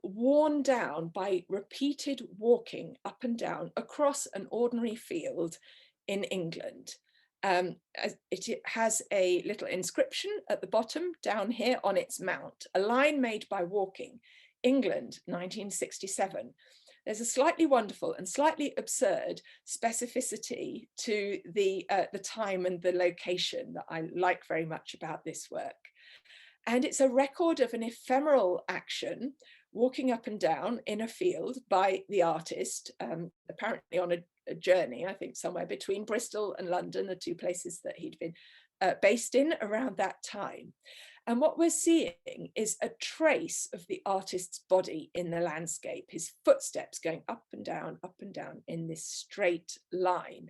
worn down by repeated walking up and down across an ordinary field in England. It has a little inscription at the bottom down here on its mount, a line made by walking, England, 1967. There's a slightly wonderful and slightly absurd specificity to the time and the location that I like very much about this work. And it's a record of an ephemeral action walking up and down in a field by the artist, apparently on a journey, I think somewhere between Bristol and London, the two places that he'd been based in around that time. And what we're seeing is a trace of the artist's body in the landscape, his footsteps going up and down in this straight line.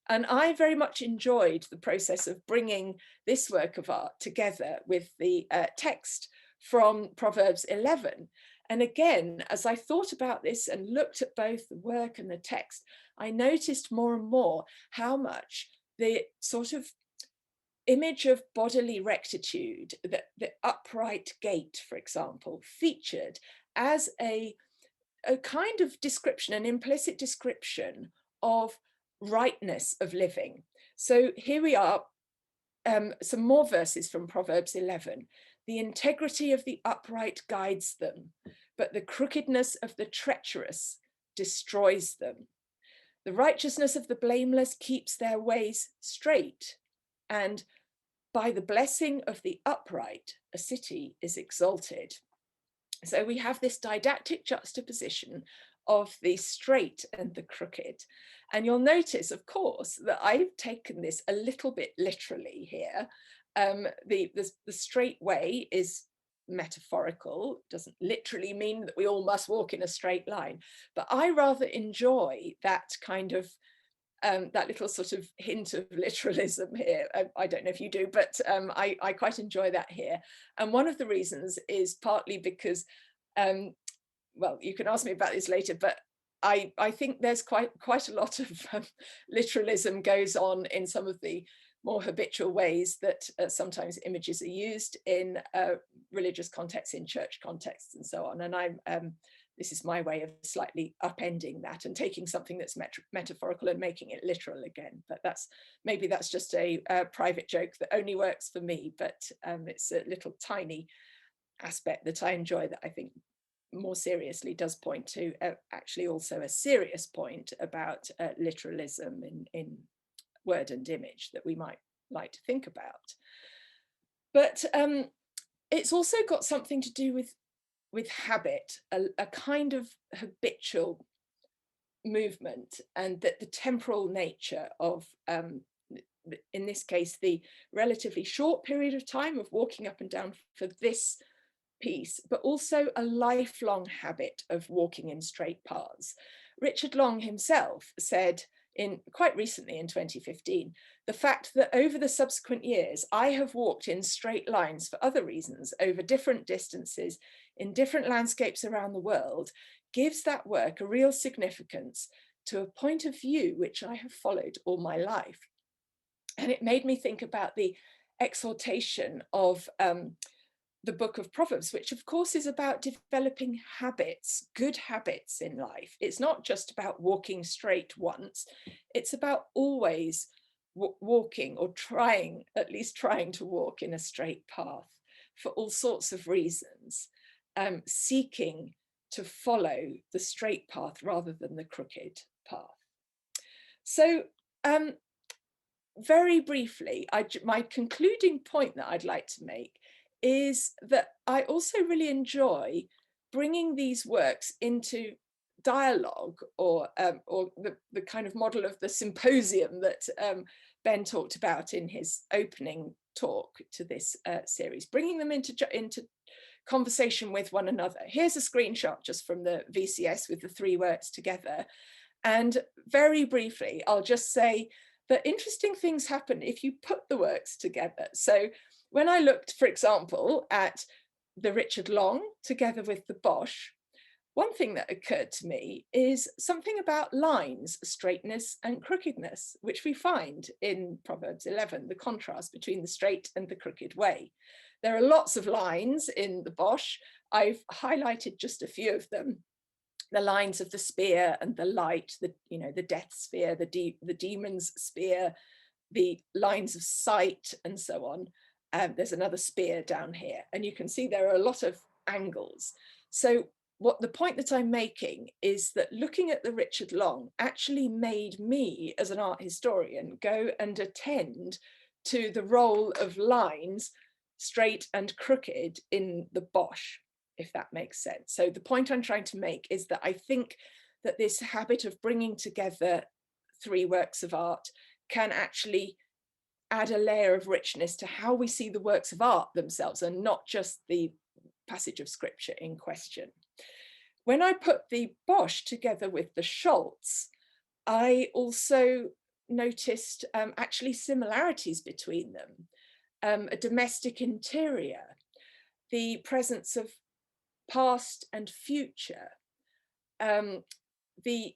And I very much enjoyed the process of bringing this work of art together with the text from Proverbs 11. And again, as I thought about this and looked at both the work and the text, I noticed more and more how much the sort of image of bodily rectitude, the upright gait, for example, featured as a kind of description, an implicit description of rightness of living. So here we are, some more verses from Proverbs 11. The integrity of the upright guides them, but the crookedness of the treacherous destroys them. The righteousness of the blameless keeps their ways straight, and by the blessing of the upright, a city is exalted. So we have this didactic juxtaposition of the straight and the crooked. And you'll notice, of course, that I've taken this a little bit literally here. The straight way is metaphorical, doesn't literally mean that we all must walk in a straight line. But I rather enjoy that kind of that little sort of hint of literalism here. I don't know if you do, but I quite enjoy that here. And one of the reasons is partly because, well, you can ask me about this later, but I think there's quite a lot of literalism goes on in some of the more habitual ways that sometimes images are used in religious contexts, in church contexts, and so on. And this is my way of slightly upending that and taking something that's metaphorical and making it literal again. But maybe that's just a private joke that only works for me, but it's a little tiny aspect that I enjoy that I think more seriously does point to actually also a serious point about literalism in word and image that we might like to think about. But it's also got something to do with habit, a kind of habitual movement, and that the temporal nature of, in this case, the relatively short period of time of walking up and down for this piece, but also a lifelong habit of walking in straight paths. Richard Long himself said quite recently in 2015, the fact that over the subsequent years, I have walked in straight lines for other reasons over different distances in different landscapes around the world gives that work a real significance to a point of view which I have followed all my life. And it made me think about the exhortation of the book of Proverbs, which of course is about developing habits, good habits in life. It's not just about walking straight once, it's about always walking, or at least trying to walk in a straight path for all sorts of reasons, seeking to follow the straight path rather than the crooked path. So very briefly, my concluding point that I'd like to make is that I also really enjoy bringing these works into dialogue, or the kind of model of the symposium that Ben talked about in his opening talk to this series, bringing them into conversation with one another. Here's a screenshot just from the VCS with the three works together. And very briefly, I'll just say that interesting things happen if you put the works together. So when I looked, for example, at the Richard Long together with the Bosch, one thing that occurred to me is something about lines, straightness and crookedness, which we find in Proverbs 11, the contrast between the straight and the crooked way. There are lots of lines in the Bosch. I've highlighted just a few of them. The lines of the spear and the light, the death spear, the demon's spear, the lines of sight, and so on. There's another spear down here, and you can see there are a lot of angles. So the point that I'm making is that looking at the Richard Long actually made me, as an art historian, go and attend to the role of lines, straight and crooked, in the Bosch. if that makes sense. So the point I'm trying to make is that I think that this habit of bringing together 3 works of art can actually add a layer of richness to how we see the works of art themselves, and not just the passage of scripture in question. When I put the Bosch together with the Scholz, I also noticed actually similarities between them. A domestic interior, the presence of past and future, the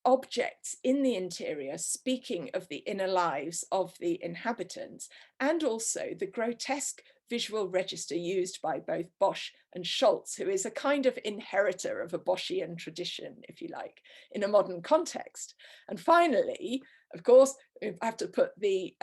objects in the interior speaking of the inner lives of the inhabitants, and also the grotesque visual register used by both Bosch and Scholz, who is a kind of inheritor of a Boschian tradition, if you like, in a modern context. And finally, of course, I have to put the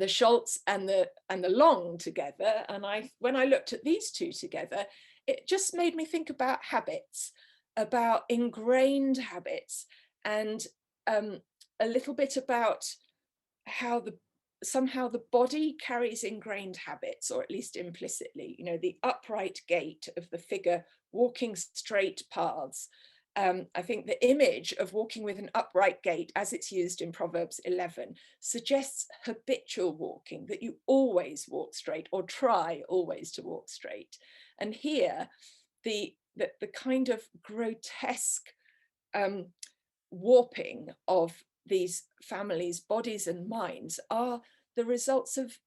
Scholz and the Long together. And when I looked at these 2 together, it just made me think about habits, about ingrained habits, and a little bit about how somehow the body carries ingrained habits, or at least implicitly, you know, the upright gait of the figure walking straight paths. I think the image of walking with an upright gait, as it's used in Proverbs 11, suggests habitual walking, that you always walk straight, or try always to walk straight. And here, the kind of grotesque warping of these families' bodies and minds are the results of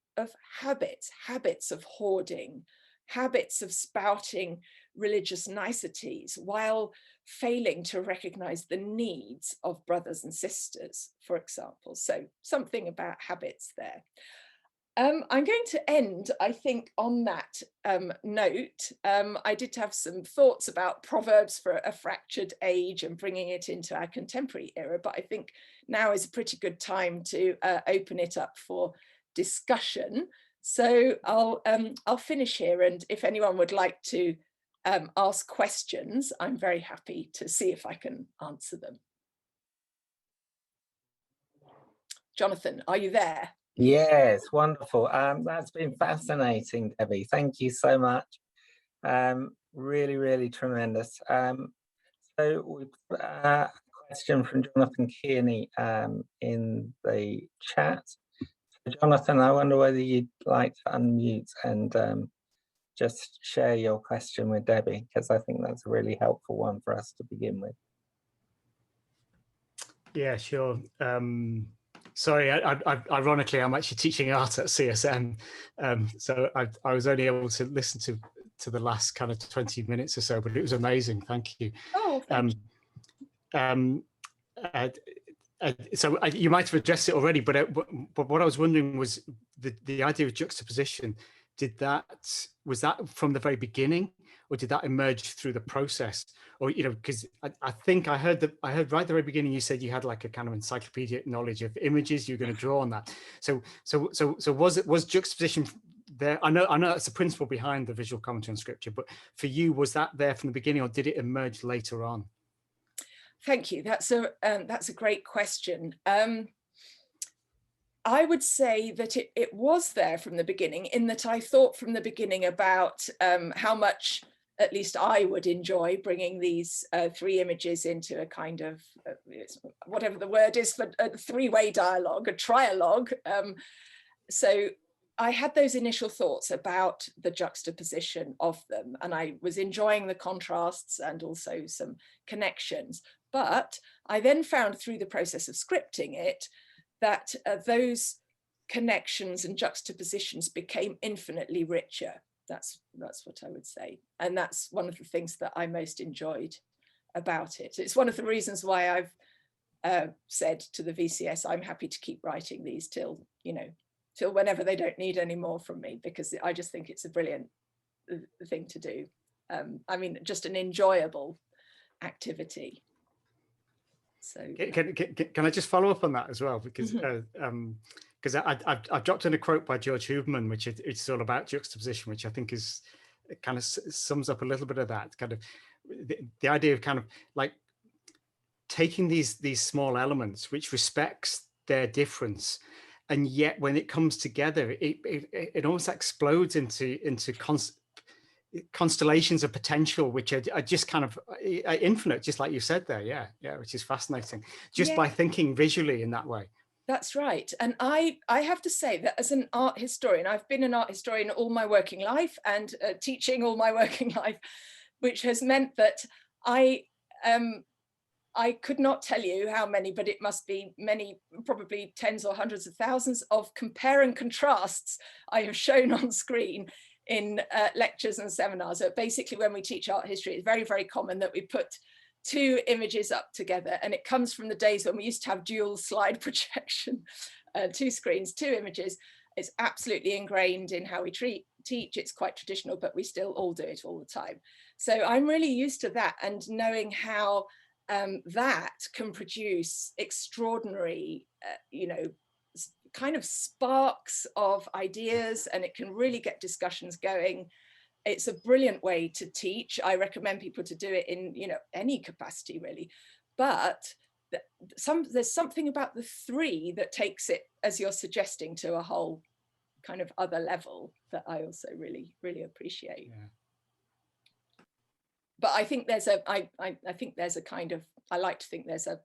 habits of hoarding, habits of spouting religious niceties while failing to recognize the needs of brothers and sisters, for example. So something about habits there. I'm going to end, I think, on that note. I did have some thoughts about Proverbs for a fractured age and bringing it into our contemporary era, but I think now is a pretty good time to open it up for discussion. So I'll finish here, and if anyone would like to ask questions, I'm very happy to see if I can answer them. Jonathan, are you there? Yes, wonderful. That's been fascinating, Debbie. Thank you so much. Really, really tremendous. So we've got a question from Jonathan Kearney in the chat. So Jonathan, I wonder whether you'd like to unmute and just share your question with Debbie, because I think that's a really helpful one for us to begin with. Yeah, sure. Sorry, ironically, I'm actually teaching art at CSM, so I was only able to listen to the last kind of 20 minutes or so, but it was amazing. Thank you. Oh, thank you. So you might have addressed it already, but what I was wondering was the idea of juxtaposition. Was that from the very beginning, or did that emerge through the process? Or, you know, because I think I heard right at the very beginning you said you had like a kind of encyclopedic knowledge of images. You're going to draw on that. So was juxtaposition there? I know that's the principle behind the visual commentary on scripture, but for you, was that there from the beginning, or did it emerge later on? Thank you. That's a great question. I would say that it was there from the beginning, in that I thought from the beginning about how much, at least I would enjoy bringing these 3 images into a kind of, whatever the word is for a 3-way dialogue, a trialogue. So I had those initial thoughts about the juxtaposition of them, and I was enjoying the contrasts and also some connections. But I then found through the process of scripting it that those connections and juxtapositions became infinitely richer. That's what I would say. And that's one of the things that I most enjoyed about it. It's one of the reasons why I've said to the VCS, I'm happy to keep writing these till whenever they don't need any more from me, because I just think it's a brilliant thing to do. I mean, just an enjoyable activity. So can I just follow up on that as well, because I've dropped in a quote by George Huberman, which it's all about juxtaposition, which I think is kind of sums up a little bit of that kind of the idea of kind of like taking these small elements which respects their difference, and yet when it comes together, it almost explodes into constellations of potential, which are just kind of infinite, just like you said there. Yeah, which is fascinating, just by thinking visually in that way. That's right. And I have to say that as an art historian, I've been an art historian all my working life and teaching all my working life, which has meant that I could not tell you how many, but it must be many, probably tens or hundreds of thousands of compare and contrasts I have shown on screen in lectures and seminars. So basically, when we teach art history, it's very, very common that we put two images up together, and it comes from the days when we used to have dual slide projection, 2 screens, 2 images. It's absolutely ingrained in how we teach. It's quite traditional, but we still all do it all the time. So I'm really used to that, and knowing how that can produce extraordinary, kind of sparks of ideas, and it can really get discussions going. It's a brilliant way to teach. I recommend people to do it in, any capacity really. But there's something about the 3 that takes it, as you're suggesting, to a whole kind of other level that I also really, really appreciate. Yeah. But I think there's I like to think there's a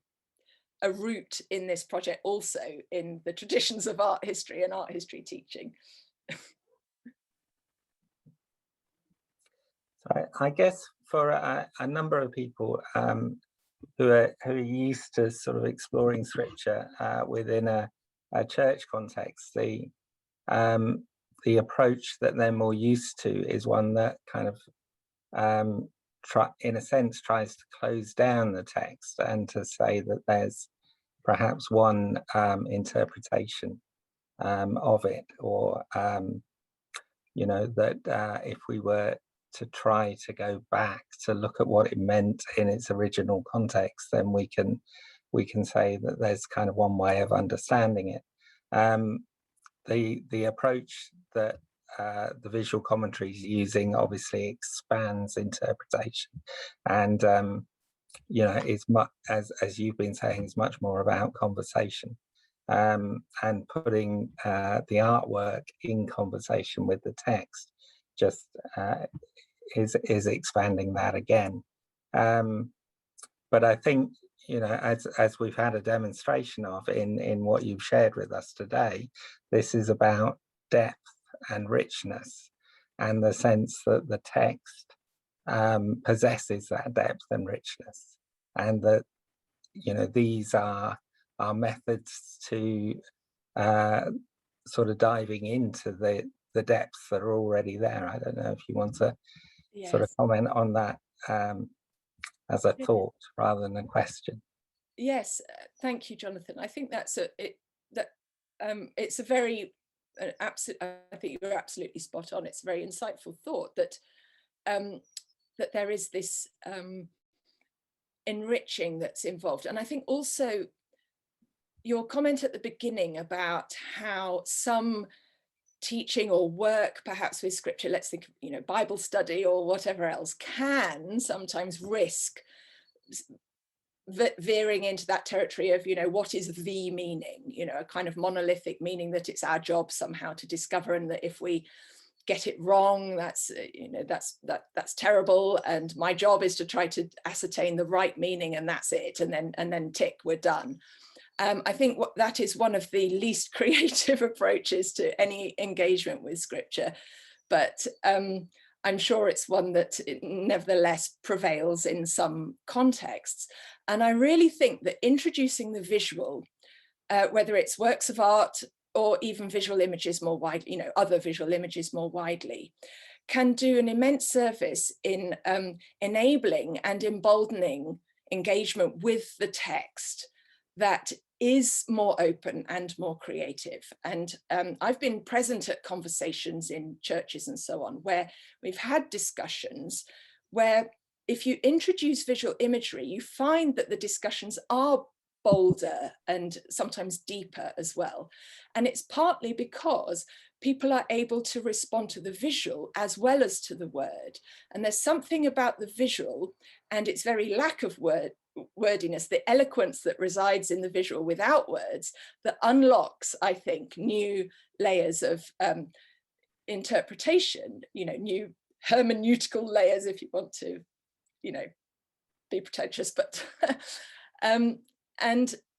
root in this project also in the traditions of art history and art history teaching. So I guess for a number of people who are used to sort of exploring scripture within a church context, the approach that they're more used to is one that kind of in a sense tries to close down the text and to say that there's perhaps one interpretation of it, or that if we were to try to go back to look at what it meant in its original context, then we can say that there's kind of one way of understanding it. The approach that the visual commentary is using obviously expands interpretation, and is much, as you've been saying, is much more about conversation, and putting the artwork in conversation with the text just is expanding that again. But I think, as we've had a demonstration of in what you've shared with us today, this is about depth and richness, and the sense that the text possesses that depth and richness, and that these are methods to sort of diving into the depths that are already there. I don't know if you want to sort of comment on that as a thought rather than a question. Yes, thank you, Jonathan. I think it's a very I think you're absolutely spot on. It's a very insightful thought that that there is this enriching that's involved. And I think also your comment at the beginning about how some teaching or work, perhaps with scripture, let's think of, Bible study or whatever else, can sometimes risk veering into that territory of, what is the meaning, a kind of monolithic meaning that it's our job somehow to discover, and that if we get it wrong, that's terrible, and my job is to try to ascertain the right meaning, and that's it, and then tick, we're done. I think that is one of the least creative approaches to any engagement with scripture, but I'm sure it's one that nevertheless prevails in some contexts. And I really think that introducing the visual, whether it's works of art or even visual images more widely, other visual images more widely, can do an immense service in enabling and emboldening engagement with the text that is more open and more creative. And I've been present at conversations in churches and so on, where we've had discussions where if you introduce visual imagery, you find that the discussions are bolder and sometimes deeper as well. And it's partly because people are able to respond to the visual as well as to the word. And there's something about the visual and its very lack of wordiness, the eloquence that resides in the visual without words, that unlocks, I think, new layers of interpretation, new hermeneutical layers, if you want to, you know, be pretentious, but and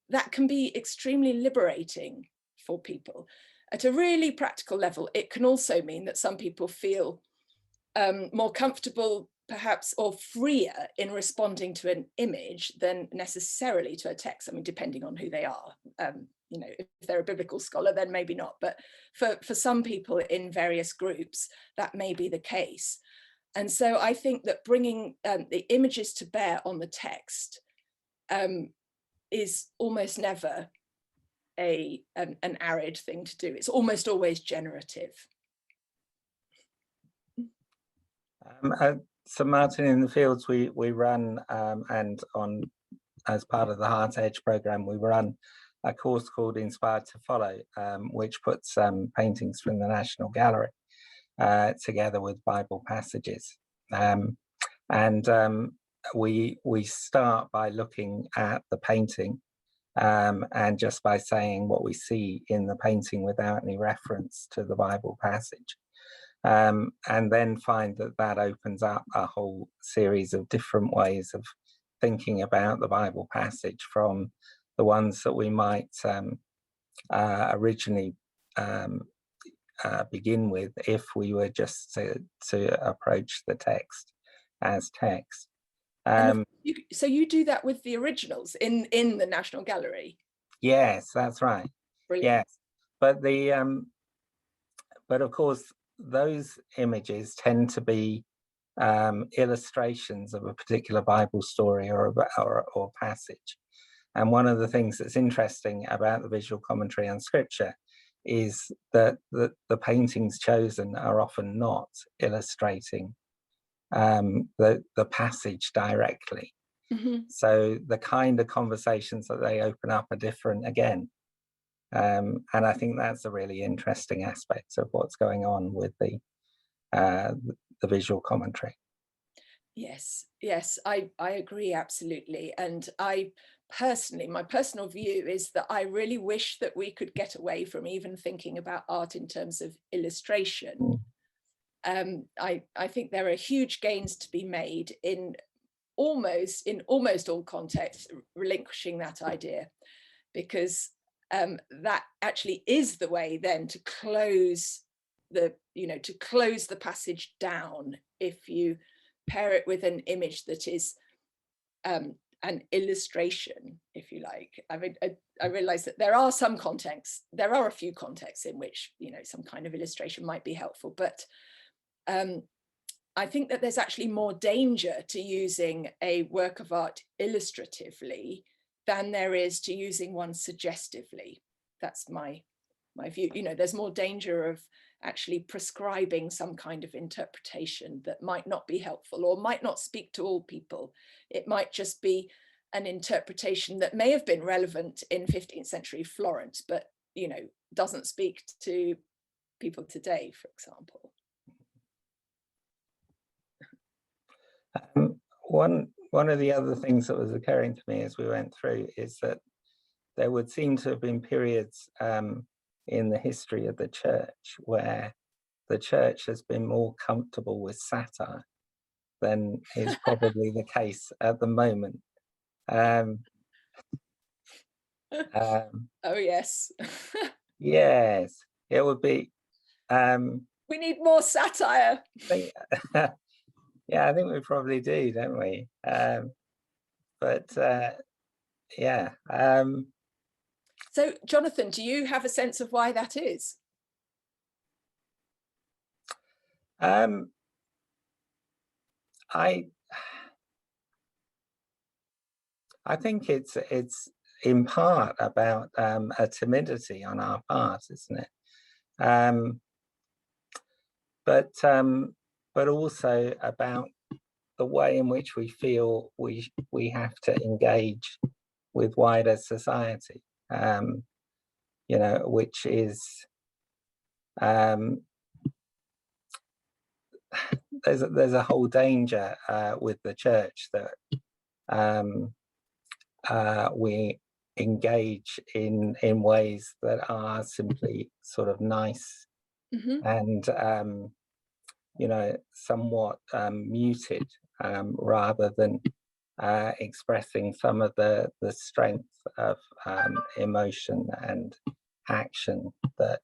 that can be extremely liberating for people. At a really practical level, it can also mean that some people feel more comfortable, perhaps, or freer in responding to an image than necessarily to a text. I mean, depending on who they are. You know, if they're a biblical scholar, then maybe not. But for some people in various groups, that may be the case. And so I think that bringing the images to bear on the text is almost never an arid thing to do. It's almost always generative. So Martin, in the fields we run, and as part of the Heart Edge program, we run a course called Inspired to Follow, which puts paintings from the National Gallery together with Bible passages. We start by looking at the painting and just by saying what we see in the painting without any reference to the Bible passage. And then find that opens up a whole series of different ways of thinking about the Bible passage, from the ones that we might originally begin with if we were just to approach the text as text. So you do that with the originals in the National Gallery? Yes, that's right. Brilliant. Yes, but of course, those images tend to be illustrations of a particular Bible story or passage. And one of the things that's interesting about the visual commentary on Scripture is that the paintings chosen are often not illustrating the passage directly. Mm-hmm. So the kind of conversations that they open up are different again. And I think that's a really interesting aspect of what's going on with the visual commentary. Yes, I agree absolutely. And my personal view is that I really wish that we could get away from even thinking about art in terms of illustration. I think there are huge gains to be made in almost all contexts, relinquishing that idea, because that actually is the way then to close the passage down, if you pair it with an image that is an illustration, if you like. I mean, I realize that there are a few contexts in which, you know, some kind of illustration might be helpful, but I think that there's actually more danger to using a work of art illustratively than there is to using one suggestively. That's my view. You know, there's more danger of actually prescribing some kind of interpretation that might not be helpful or might not speak to all people. It might just be an interpretation that may have been relevant in 15th century Florence, but, you know, doesn't speak to people today, for example. One of the other things that was occurring to me as we went through is that there would seem to have been periods in the history of the church where the church has been more comfortable with satire than is probably the case at the moment. Oh yes. Yes, it would be. We need more satire. Yeah, I think we probably do, don't we? Yeah. So, Jonathan, do you have a sense of why that is? I think it's in part about a timidity on our part, isn't it? But also about the way in which we feel we have to engage with wider society, you know, which is there's a whole danger with the church that we engage in ways that are simply sort of nice, mm-hmm. and somewhat muted, rather than expressing some of the strength of emotion and action that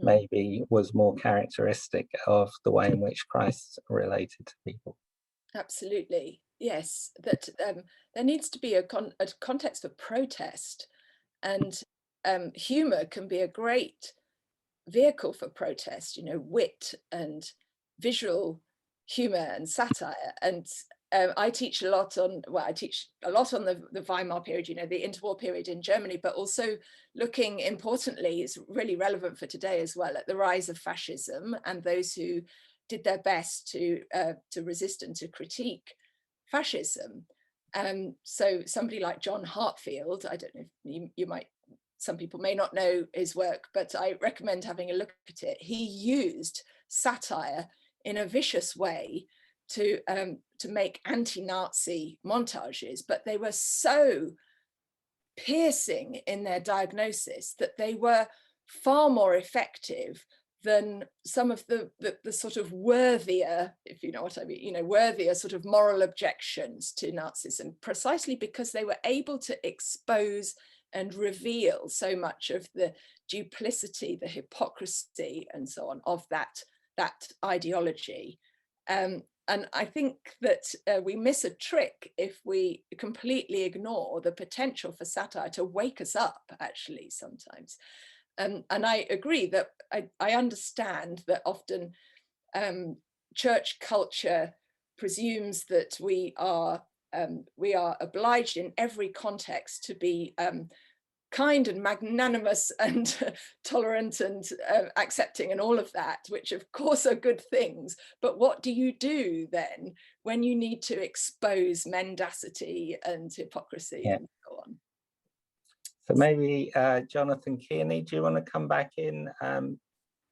maybe was more characteristic of the way in which Christ related to people. Absolutely, yes. That there needs to be a context for protest, and humor can be a great vehicle for protest. Wit and visual humor and satire. And I teach a lot on the Weimar period, the interwar period in Germany, but also looking importantly, is really relevant for today as well, at the rise of fascism and those who did their best to resist and to critique fascism. So somebody like John Hartfield, I don't know if you might, some people may not know his work, but I recommend having a look at it. He used satire in a vicious way to make anti-Nazi montages, but they were so piercing in their diagnosis that they were far more effective than some of the sort of worthier, if you know what I mean, worthier sort of moral objections to Nazism, precisely because they were able to expose and reveal so much of the duplicity, the hypocrisy, and so on of that ideology. And I think that we miss a trick if we completely ignore the potential for satire to wake us up, actually, sometimes. And I agree that I understand that often church culture presumes that we are obliged in every context to be kind and magnanimous and tolerant and accepting and all of that, which of course are good things. But what do you do then when you need to expose mendacity and hypocrisy and so on? So maybe Jonathan Kearney, do you want to come back in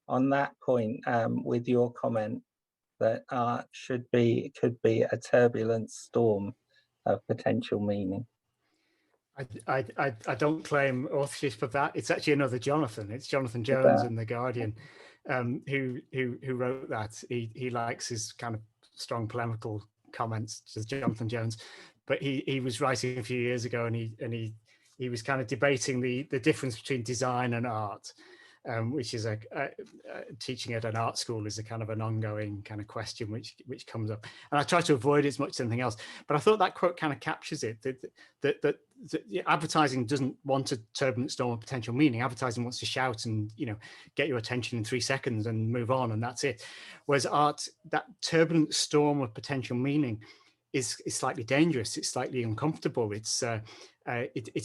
on that point with your comment that art could be a turbulent storm of potential meaning? I don't claim authorship for that. It's actually another Jonathan. It's Jonathan Jones in The Guardian, who wrote that. He likes his kind of strong polemical comments, just Jonathan Jones. But he was writing a few years ago, and he was kind of debating the difference between design and art, which is teaching at an art school is a kind of an ongoing kind of question which comes up, and I try to avoid it as much as anything else. But I thought that quote kind of captures it, that advertising doesn't want a turbulent storm of potential meaning. Advertising wants to shout and get your attention in 3 seconds and move on, and that's it. Whereas art, that turbulent storm of potential meaning is slightly dangerous. It's slightly uncomfortable. It's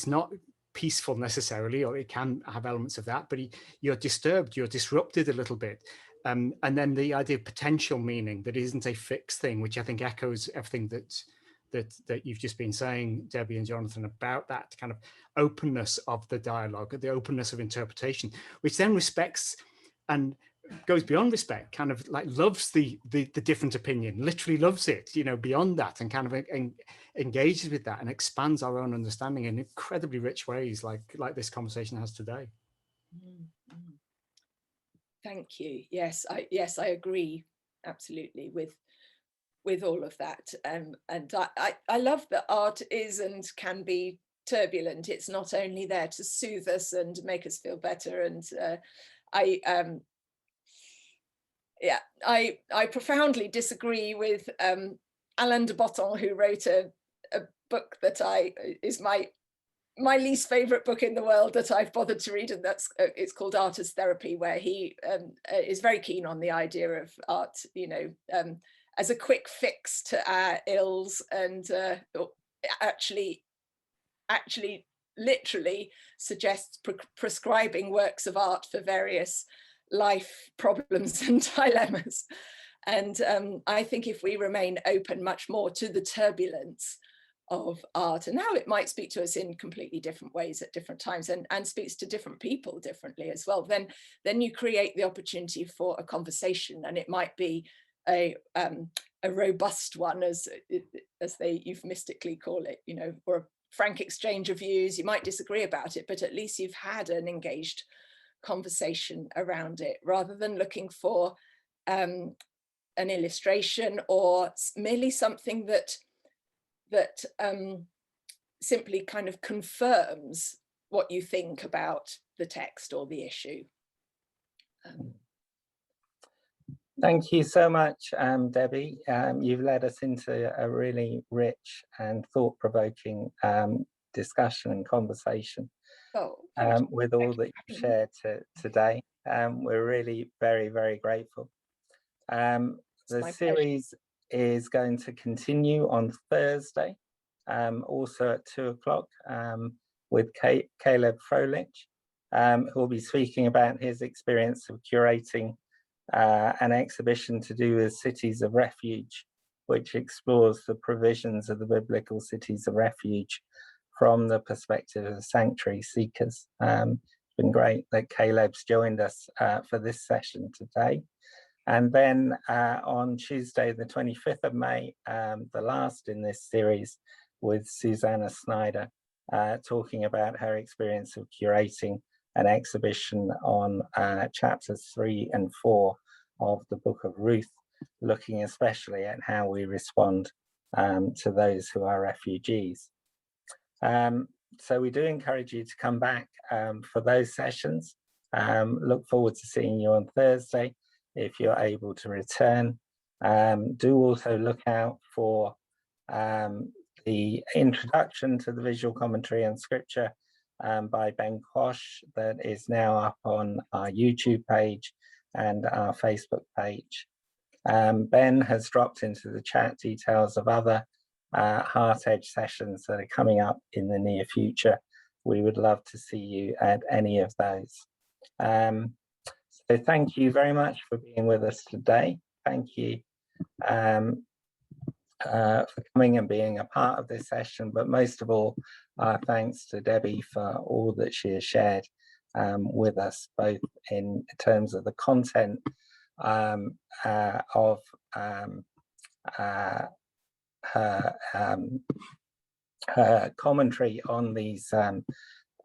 not peaceful necessarily, or it can have elements of that, but you're disturbed, you're disrupted a little bit. And then the idea of potential meaning, that isn't a fixed thing, which I think echoes everything that you've just been saying, Debbie and Jonathan, about that kind of openness of the dialogue, the openness of interpretation, which then respects and goes beyond respect, kind of like loves the different opinion, literally loves it, beyond that, and kind of engages with that and expands our own understanding in incredibly rich ways, like this conversation has today. Thank you. Yes, I agree absolutely with all of that. And I love that art is and can be turbulent. It's not only there to soothe us and make us feel better. And I profoundly disagree with Alain de Botton, who wrote a book that is my least favorite book in the world that I've bothered to read, and it's called Art as Therapy, where he is very keen on the idea of art, as a quick fix to our ills, and actually literally suggests prescribing works of art for various life problems and dilemmas. And I think if we remain open much more to the turbulence of art and how it might speak to us in completely different ways at different times, and speaks to different people differently as well, then you create the opportunity for a conversation, and it might be a robust one, as they euphemistically call it, or a frank exchange of views. You might disagree about it, but at least you've had an engaged conversation around it, rather than looking for an illustration or merely something that simply kind of confirms what you think about the text or the issue. Thank you so much, Debbie. You've led us into a really rich and thought-provoking discussion and conversation with all that you've shared today. We're really very, very grateful. The series is going to continue on Thursday, also at 2 o'clock, with Caleb Froelich, who will be speaking about his experience of curating an exhibition to do with cities of refuge, which explores the provisions of the biblical cities of refuge from the perspective of sanctuary seekers. It's been great that Caleb's joined us for this session today. And then on Tuesday, the 25th of May, the last in this series, with Susanna Snyder, talking about her experience of curating an exhibition on chapters 3 and 4 of the Book of Ruth, looking especially at how we respond to those who are refugees. So we do encourage you to come back for those sessions. Look forward to seeing you on Thursday if you're able to return. Do also look out for the introduction to the visual commentary on scripture by Ben Quash that is now up on our YouTube page and our Facebook page. Ben has dropped into the chat details of other Heart Edge sessions that are coming up in the near future. We would love to see you at any of those. So thank you very much for being with us today. Thank you for coming and being a part of this session, but most of all, thanks to Debbie for all that she has shared with us, both in terms of the content of her commentary on these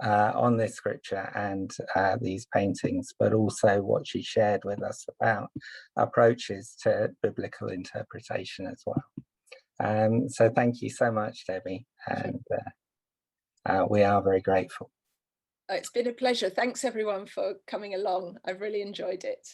on this scripture and these paintings, but also what she shared with us about approaches to biblical interpretation as well. So thank you so much, Debbie, and we are very grateful. It's been a pleasure. Thanks everyone for coming along. I've really enjoyed it.